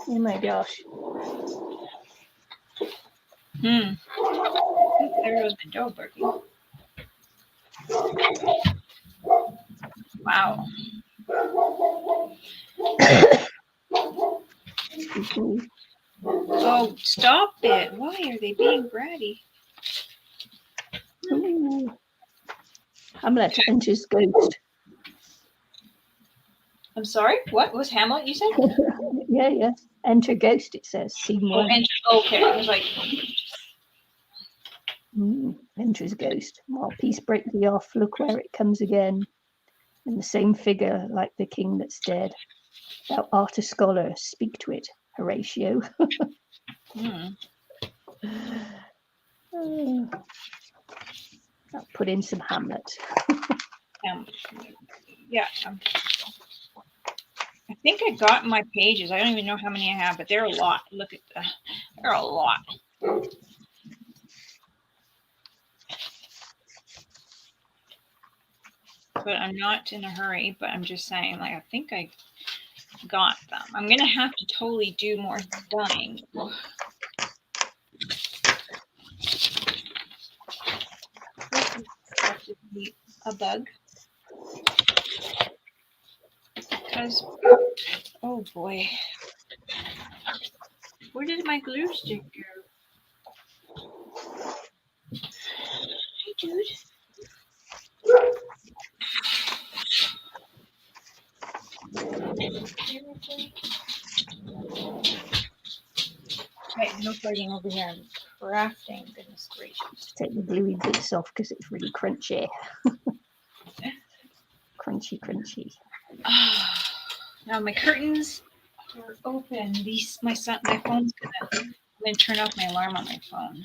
Oh my gosh. There goes my dog barking. Wow. Oh, stop it. Why are they being bratty? Ooh. Hamlet enters ghost. I'm sorry? What was Hamlet you said? Yeah. Enter ghost, it says. Scene one. Okay. I was like, Enters ghost. While peace break thee off, look where it comes again. In the same figure, like the king that's dead. Thou art a scholar, speak to it, Horatio. I'll put in some Hamlet. Yeah. I think I got my pages. I don't even know how many I have, but they're a lot. Look at that. They're a lot. But I'm not in a hurry, but I'm just saying, like, I think I got them. I'm going to have to totally do more dyeing. A bug. Because, oh boy. Where did my glue stick go? Hey, dude. Right, no fighting over here. I'm crafting. Goodness gracious. Take the gluey bits off because it's really crunchy. Crunchy. Now my curtains are open. My phone's gonna turn off my alarm on my phone.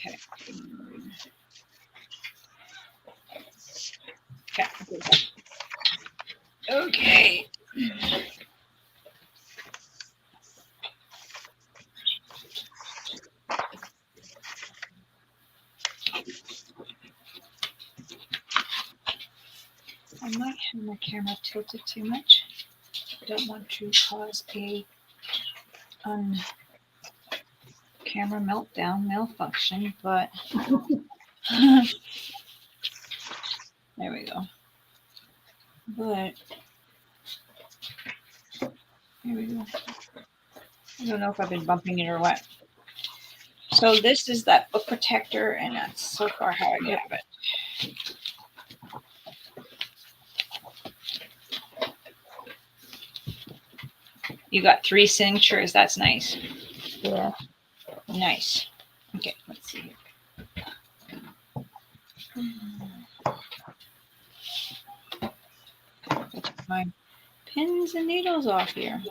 Okay. Okay. I might have my camera tilted too much. I don't want to cause a camera meltdown, malfunction, but there we go. But here we go. I don't know if I've been bumping it or what. So this is that book protector, and that's so far how I have it. You got 3 signatures. That's nice. Yeah. Nice. Okay, let's see. Take my pins and needles off here.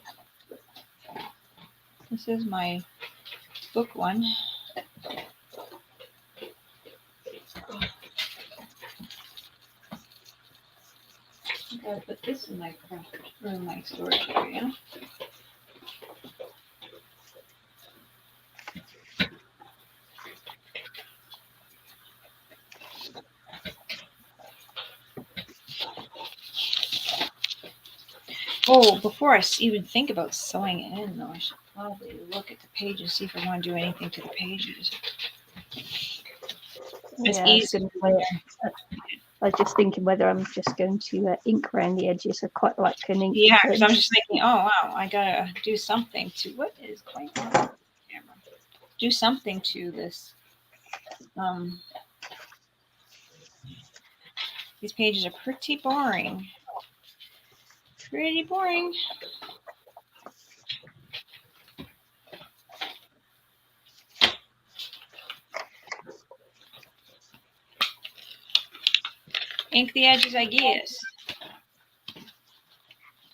This is my book one. I gotta put this in my room, my storage area. Oh, before I even think about sewing it in, though, I should probably look at the pages, see if I want to do anything to the pages. It's easy. I was just thinking whether I'm just going to ink around the edges. I quite like an ink. Yeah, because I'm just thinking, oh wow, I gotta do something to what is going on with the camera. Do something to this. These pages are pretty boring. Pretty boring. Ink the edges, I guess.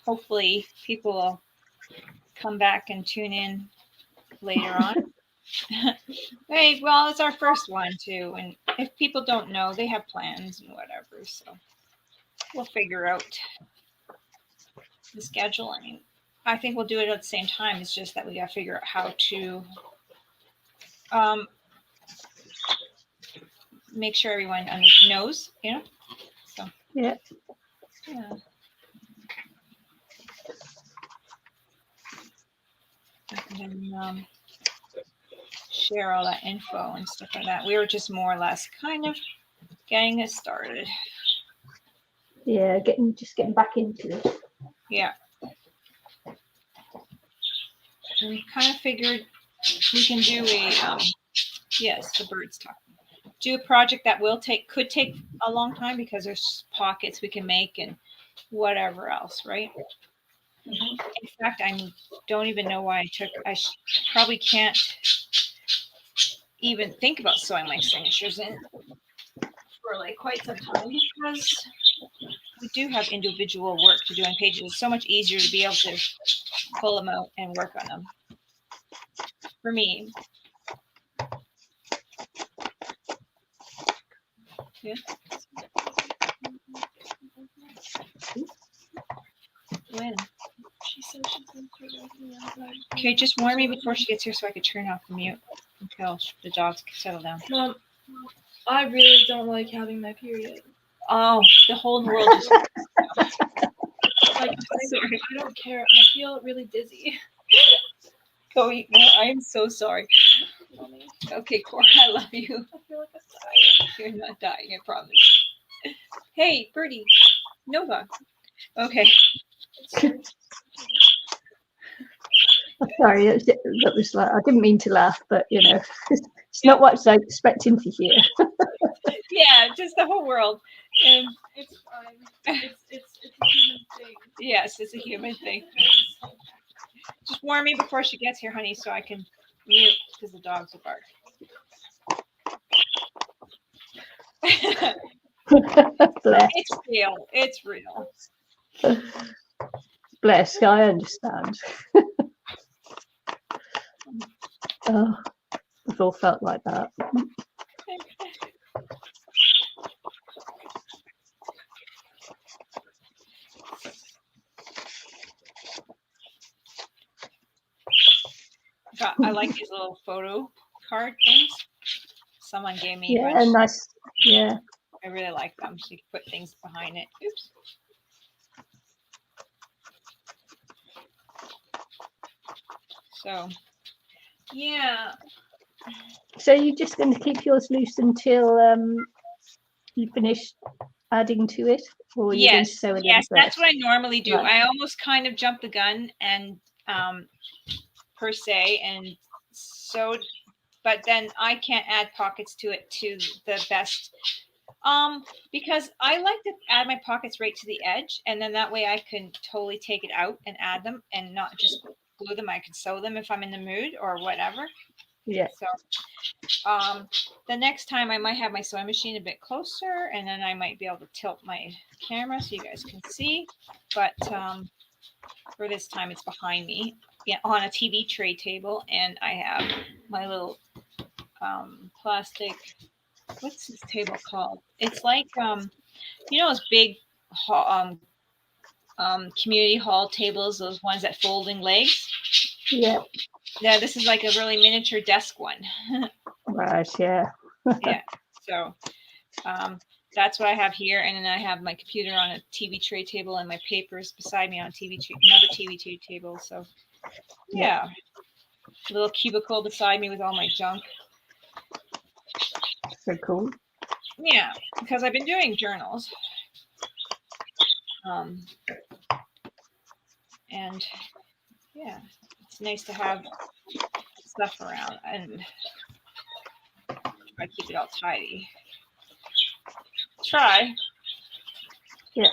Hopefully people will come back and tune in later on. Hey, well, it's our first one too, and if people don't know, they have plans and whatever, so we'll figure out the schedule. I mean, I think we'll do it at the same time. It's just that we got to figure out how to make sure everyone knows, you know. So yeah. And then share all that info and stuff like that. We were just more or less kind of getting it started. Yeah, just getting back into it. Yeah. And we kind of figured we can do a yes, the bird's talking. Do a project that could take a long time because there's pockets we can make and whatever else, right? Mm-hmm. In fact, I don't even know why I probably can't even think about sewing my signatures in for like quite some time because we do have individual work to do on pages. It's so much easier to be able to pull them out and work on them. For me. Yeah. When? She said she's going to start working outside. Okay, just warn me before she gets here so I could turn off the mute until the dogs settle down. Mom, I really don't like having my period. Oh, the whole world just... Like, I don't care. I feel really dizzy. Go eat more. I am so sorry. Mommy. Okay, Cora, I love you. I feel like I'm dying. You're not dying, I promise. Hey, Birdie. Nova. Okay. Sorry, that was like, I didn't mean to laugh, but it's Yeah. not what I was expecting to hear. Yeah, just the whole world. And It's fine. It's a human thing. yes, it's a human thing. Just warn me before she gets here, honey, so I can mute because the dogs will bark. Bless, It's real. It's real. bless. I understand. Oh, we've all felt like that. I like these little photo card things. Someone gave me a Yeah, bunch. nice. Yeah, I really like them. So you can put things behind it. Oops. So, yeah. so you're just going to keep yours loose until you finish adding to it, or you're going to Yes. sew it in Yes, that's first? what I normally do. Right. I almost kind of jump the gun and per se and sewed, but then I can't add pockets to it to the best. Because I like to add my pockets right to the edge, and then that way I can totally take it out and add them and not just glue them. I can sew them if I'm in the mood or whatever. Yeah. So the next time I might have my sewing machine a bit closer, and then I might be able to tilt my camera so you guys can see. But for this time, it's behind me, on a TV tray table, and I have my little plastic. What's this table called? It's like those big community hall tables, those ones that folding legs. Yeah. Yeah, this is like a really miniature desk one. Right. Yeah. Yeah. So that's what I have here, and then I have my computer on a TV tray table, and my papers beside me on another TV tray table. So yeah, a little cubicle beside me with all my junk. So cool. Yeah, because I've been doing journals. And yeah, it's nice to have stuff around and try to keep it all tidy. Try. Yeah.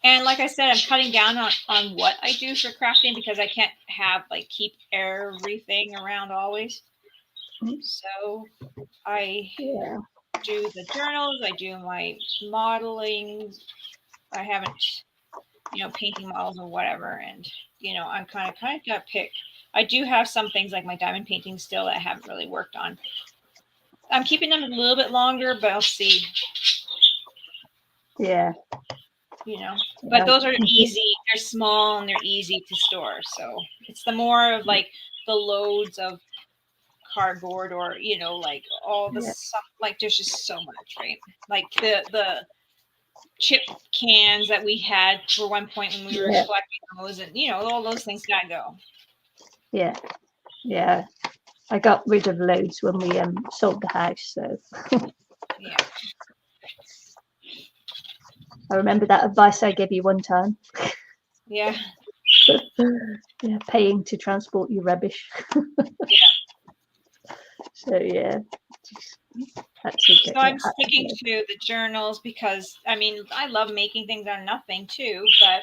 And like I said, I'm cutting down on what I do for crafting because I can't keep everything around always. Mm-hmm. So I Yeah. do the journals, I do my modeling. I haven't, painting models or whatever. And, I'm kind of got to pick. I do have some things like my diamond painting still that I haven't really worked on. I'm keeping them a little bit longer, but I'll see. Yeah. But those are easy. They're small and they're easy to store. So it's the more of like the loads of cardboard or like all the stuff. Like there's just so much, right? Like the chip cans that we had for one point when we were collecting those, and all those things gotta go. Yeah. Yeah. I got rid of loads when we sold the house, so Yeah. I remember that advice I gave you one time. Yeah. Yeah, paying to transport your rubbish. Yeah. So yeah. So I'm sticking to the journals because I love making things out of nothing too, but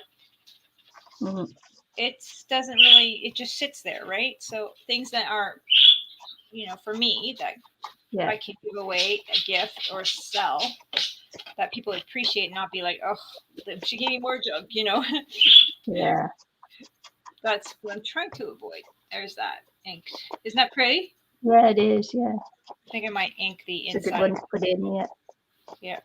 it doesn't really. It just sits there, right? So things that are, for me that I can give away a gift or sell that people appreciate, and not be like, oh, she gave me more junk, Yeah. That's what I'm trying to avoid. There's that ink. Isn't that pretty? Yeah, it is. Yeah. I think I might ink the inside. It's a good one to put in. Yeah. Yeah.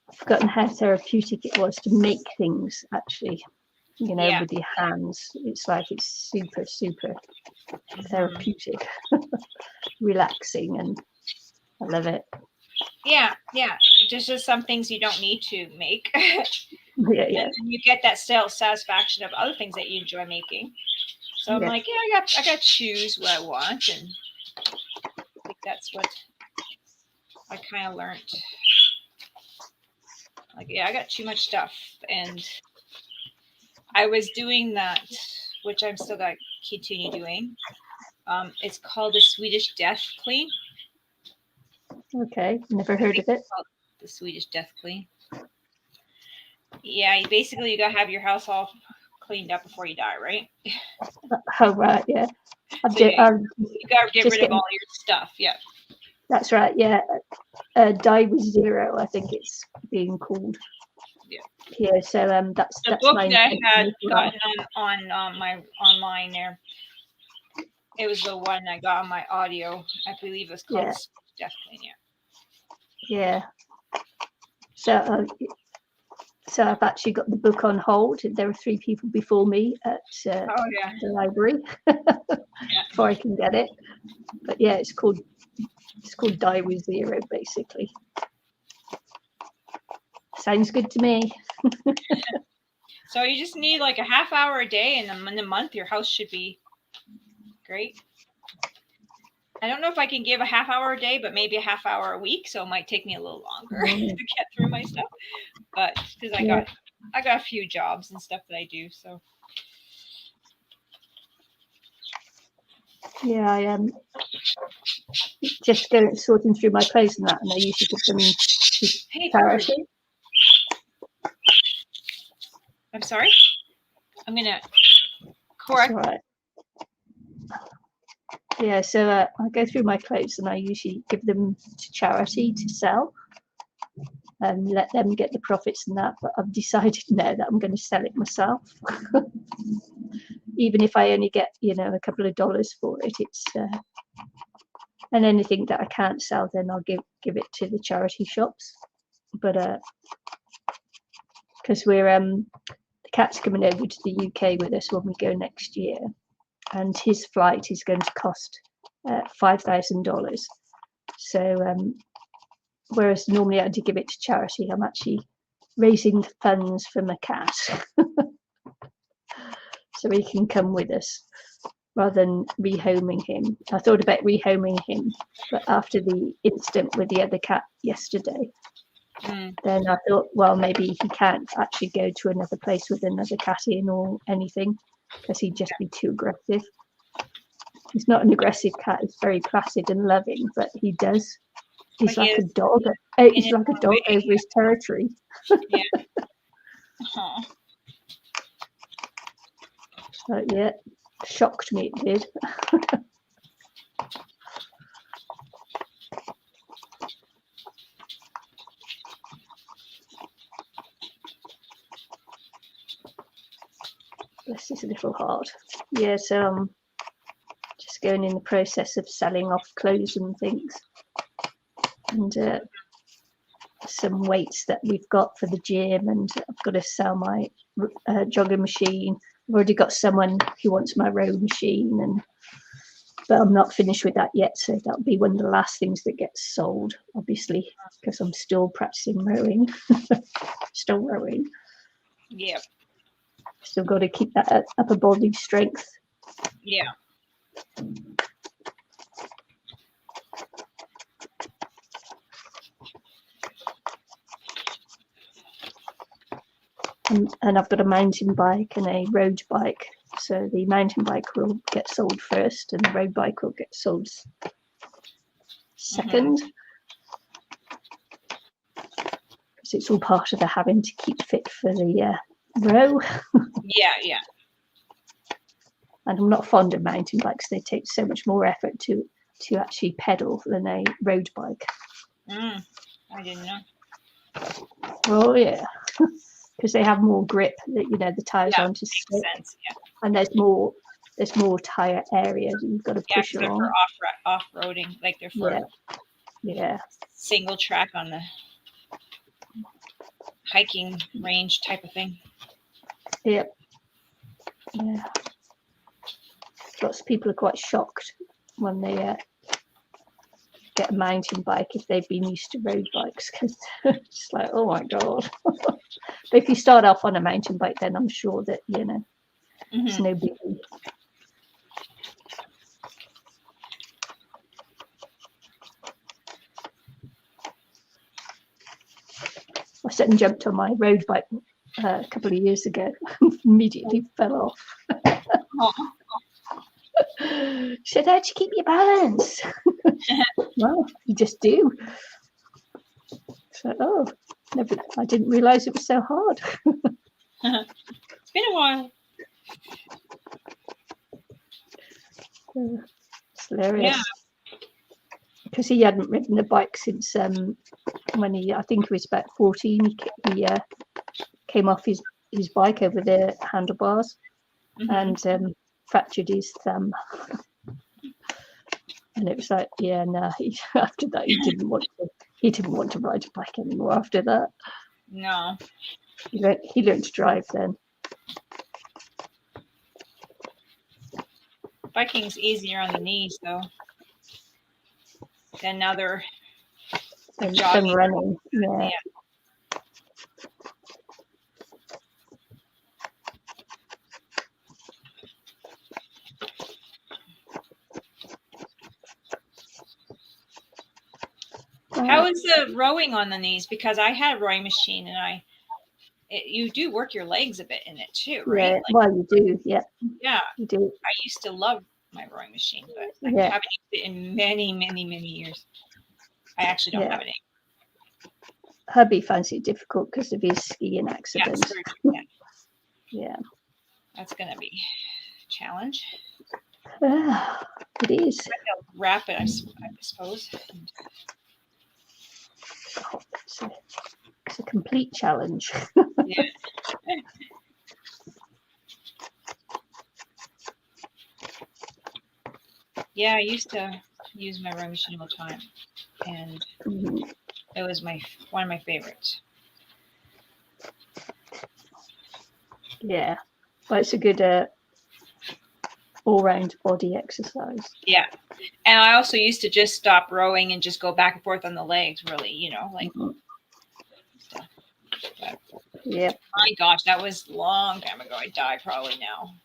I've forgotten how therapeutic it was to make things actually, with your hands. It's like it's super, super therapeutic, relaxing, and I love it. Yeah. There's just some things you don't need to make. Yeah, And then you get that satisfaction of other things that you enjoy making. So I'm like, yeah, I got to choose what I want, and I think that's what I kind of learned. Like, yeah, I got too much stuff, and I was doing that, which I'm still got to continue doing. It's called the Swedish Death Clean. Okay, never heard of it. The Swedish Death Clean. Yeah, you gotta have your house all cleaned up before you die, right? Oh right, yeah. You gotta get rid of all your stuff. Yeah. That's right. Yeah, Die with Zero, I think it's being called. Yeah. Yeah. So that's the book my that I had gotten on my online there. It was the one I got on my audio. I believe it was called Death Clean. Yeah. So I've actually got the book on hold. There were 3 people before me at the library before I can get it. But yeah, it's called Die with Zero, basically. Sounds good to me. So you just need like a half hour a day, and in a month your house should be great. I don't know if I can give a half hour a day, but maybe a half hour a week. So it might take me a little longer to get through my stuff. But because I got a few jobs and stuff that I do, so. Yeah, I am just sorting through my clothes and that, and I usually give them to charity. I'm sorry. I'm gonna correct. Right. Yeah, so I go through my clothes and I usually give them to charity to sell and let them get the profits and that. But I've decided now that I'm going to sell it myself. Even if I only get, a couple of dollars for it, it's and anything that I can't sell, then I'll give it to the charity shops. But because we're the cat's coming over to the UK with us when we go next year, and his flight is going to cost $5,000. So whereas normally I had to give it to charity, I'm actually raising funds for my cat so he can come with us rather than rehoming him. I thought about rehoming him, but after the incident with the other cat yesterday, then I thought, well, maybe he can't actually go to another place with another cat in or anything because he'd just be too aggressive. He's not an aggressive cat. He's very placid and loving, but he does. He's like a dog. He's like a dog over his territory. Yeah. So yeah, shocked me. It did. Bless his little heart. Yeah, so I'm just going in the process of selling off clothes and things, and some weights that we've got for the gym, and I've got to sell my jogging machine. I've already got someone who wants my row machine, but I'm not finished with that yet, so that'll be one of the last things that gets sold, obviously, because I'm still practicing rowing. Still rowing. Yeah. Still got to keep that upper body strength. Yeah. And I've got a mountain bike and a road bike. So the mountain bike will get sold first and the road bike will get sold second. Because it's all part of the having to keep fit for the row. Yeah. And I'm not fond of mountain bikes. They take so much more effort to actually pedal than a road bike. I didn't know. Oh yeah. Because they have more grip, the tires aren't as slick, and there's more tire area you've got to push along. For off-roading, like they're for single track on the hiking range type of thing. Yep. Yeah. Lots of people are quite shocked when they get a mountain bike if they've been used to road bikes, because it's like, oh my god. But if you start off on a mountain bike, then I'm sure that it's no biggie. I sat and jumped on my road bike a couple of years ago. Immediately fell off. She said, how'd you keep your balance? Well, you just do. So, I didn't realise it was so hard. It's been a while. It's hilarious. Because he hadn't ridden a bike since when I think he was about 14. He came off his bike over the handlebars and fractured his thumb. And it was like, after that he didn't want to ride a bike anymore after that. No. He learned to drive then. Biking's easier on the knees though. Then now they're jogging. Running. Yeah. How is the rowing on the knees? Because I had a rowing machine, and you do work your legs a bit in it too, right? Yeah, well, you do. Yeah. Yeah. You do. I used to love my rowing machine, but I haven't used it in many, many, many years. I actually don't have it anymore. Hubby finds it difficult because of his skiing accident. Yeah. That's going to be a challenge. It is. Wrap it, I suppose. It's a complete challenge. Yeah. Yeah, I used to use my rowing machine all the time, and it was one of my favorites. Yeah, well, it's a good all-round body exercise. Yeah, and I also used to just stop rowing and just go back and forth on the legs, really, like. Yeah. My gosh, that was a long time ago. I die probably now.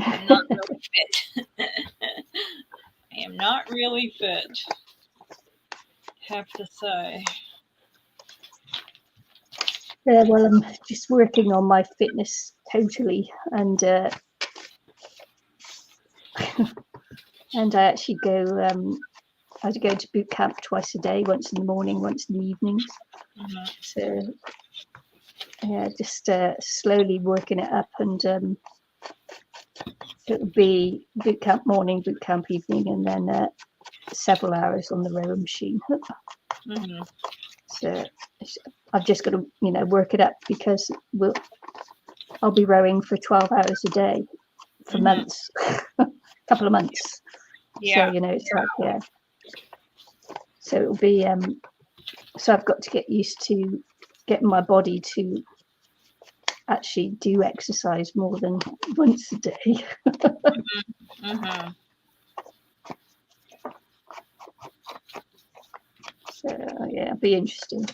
I'm not really fit. I am not really fit, have to say. Yeah, well, I'm just working on my fitness totally, and and I actually I had to go to boot camp twice a day, once in the morning, once in the evenings. So yeah, just slowly working it up, and it'll be boot camp morning, boot camp evening, and then several hours on the rowing machine. So I've just got to work it up, because I'll be rowing for 12 hours a day for months, couple of months. Yeah. So it's like so it'll be so I've got to get used to getting my body to actually do exercise more than once a day. So it'll be interesting.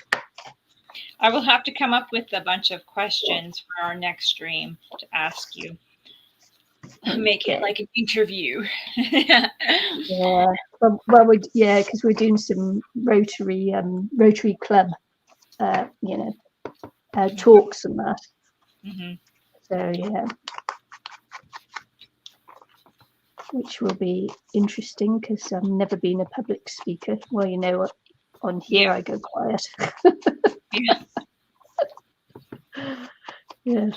I will have to come up with a bunch of questions for our next stream to ask you. Make it like an interview. Yeah. Well, because we're doing some Rotary Club, talks and that. So yeah, which will be interesting, because I've never been a public speaker. Well, on here I go quiet. Yeah.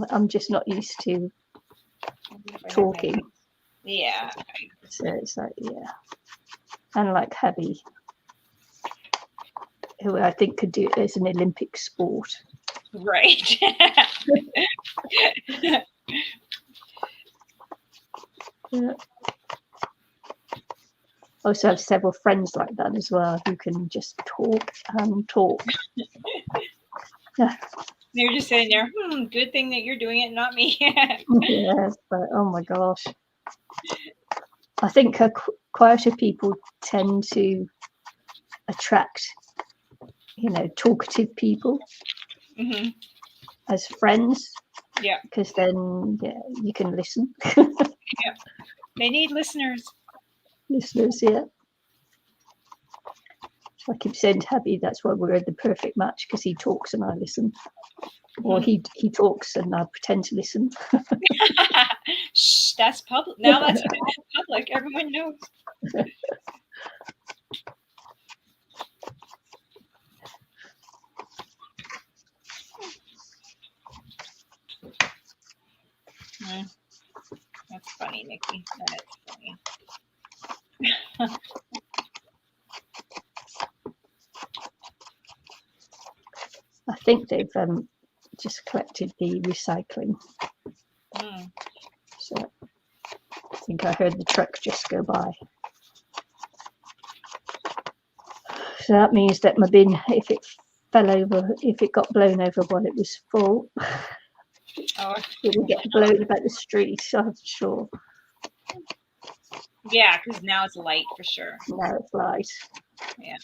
I'm just not used to talking. Yeah. So it's like, unlike hubby, who I think could do it as an Olympic sport. Right. Yeah. I also have several friends like that as well, who can just talk and talk. Yeah. They're just sitting there, good thing that you're doing it, not me. Yeah, but oh my gosh. I think quieter people tend to attract, talkative people Hmm. as friends. Yeah. Because then, you can listen. They need listeners. Listeners, yeah. I keep saying to Happy, that's why we're the perfect match, because he talks and I listen. Or he talks and I pretend to listen. Shh, that's public. Now that's public. Everyone knows. That's funny, Nikki. That's funny. I think they've just collected the recycling. Mm. So I think I heard the truck just go by. So that means that my bin, if it fell over, if it got blown over while it was full, Oh, it would get blown about the street, I'm sure. yeah, because now it's light for sure. Now it's light. Yeah.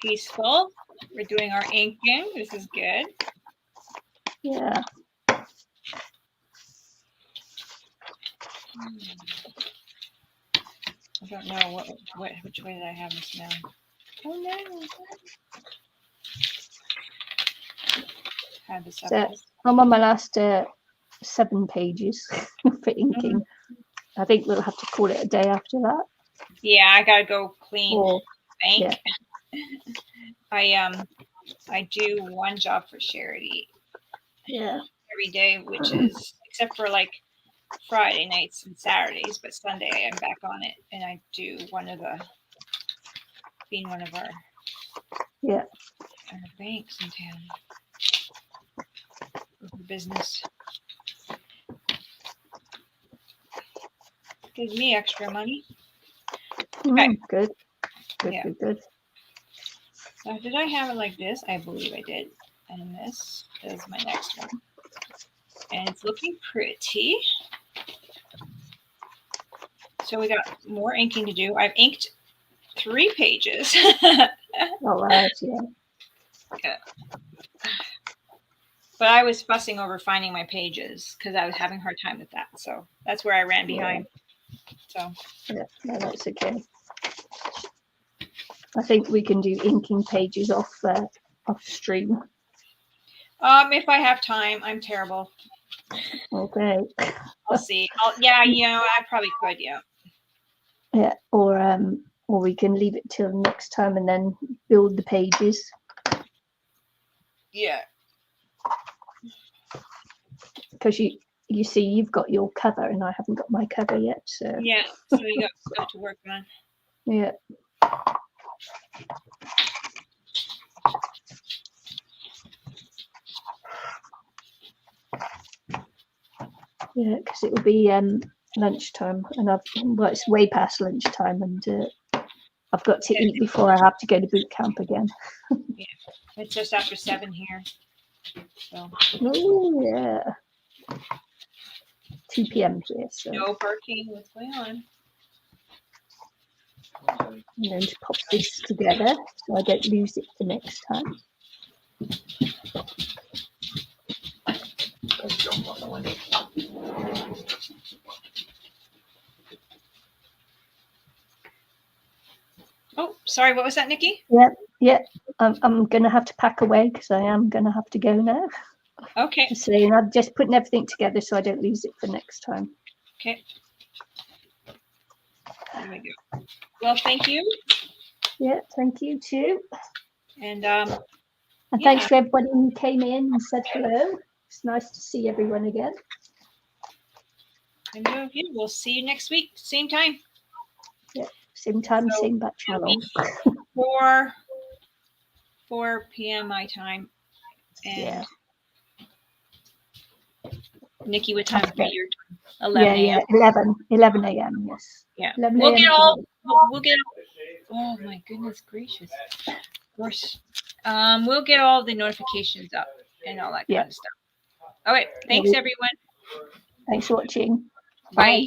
Peaceful. We're doing our inking. This is good. Yeah. I don't know which way did I have this now? Oh no. Had this up. So I'm on my last 7 pages for inking. I think we'll have to call it a day after that. Yeah, I gotta go clean Or, bank. yeah. I do one job for charity Yeah. every day, which is except for like Friday nights and Saturdays, but Sunday I'm back on it, and I do one of our banks in town for business. Gives me extra money. Okay. Good. Yeah. Good. So did I have it like this? I believe I did. And this is my next one. And it's looking pretty. So we got more inking to do. I've inked 3 pages. All right, yeah. But I was fussing over finding my pages because I was having a hard time with that. So that's where I ran behind. So yeah, no, that's okay. I think we can do inking pages off stream. if I have time, I'm terrible. Okay. I'll see. I probably could, yeah. Yeah, or we can leave it till next time and then build the pages. Yeah. Because you see, you've got your cover and I haven't got my cover yet. So yeah, so you got stuff to work on. Yeah. Yeah, because it will be lunchtime, and it's way past lunchtime, and I've got to eat before I have to go to boot camp again. Yeah, it's just after 7 here. So. Oh yeah. 2 p.m. here. So no parking. What's going on? I'm going to pop this together so I don't lose it for next time. Oh, sorry. What was that, Nikki? Yeah. I'm going to have to pack away because I am going to have to go now. Okay. So I'm just putting everything together so I don't lose it for next time. Okay. There we go. Well, thank you. Yeah, thank you too. And thanks to everybody who came in and said hello. It's nice to see everyone again. And we'll see you next week, same time. Yeah, same time, same bat channel. 4 p.m. my time. And Nikki, what time Okay. is your time? 11 Yeah, a.m. 11 a.m. Yes. Yeah. 11 We'll a.m. get all. today. We'll get. Oh my goodness gracious! Of course. We'll get all the notifications up and all that Yeah. kind of stuff. All right. Thanks, everyone. Thanks for watching. Bye. Bye.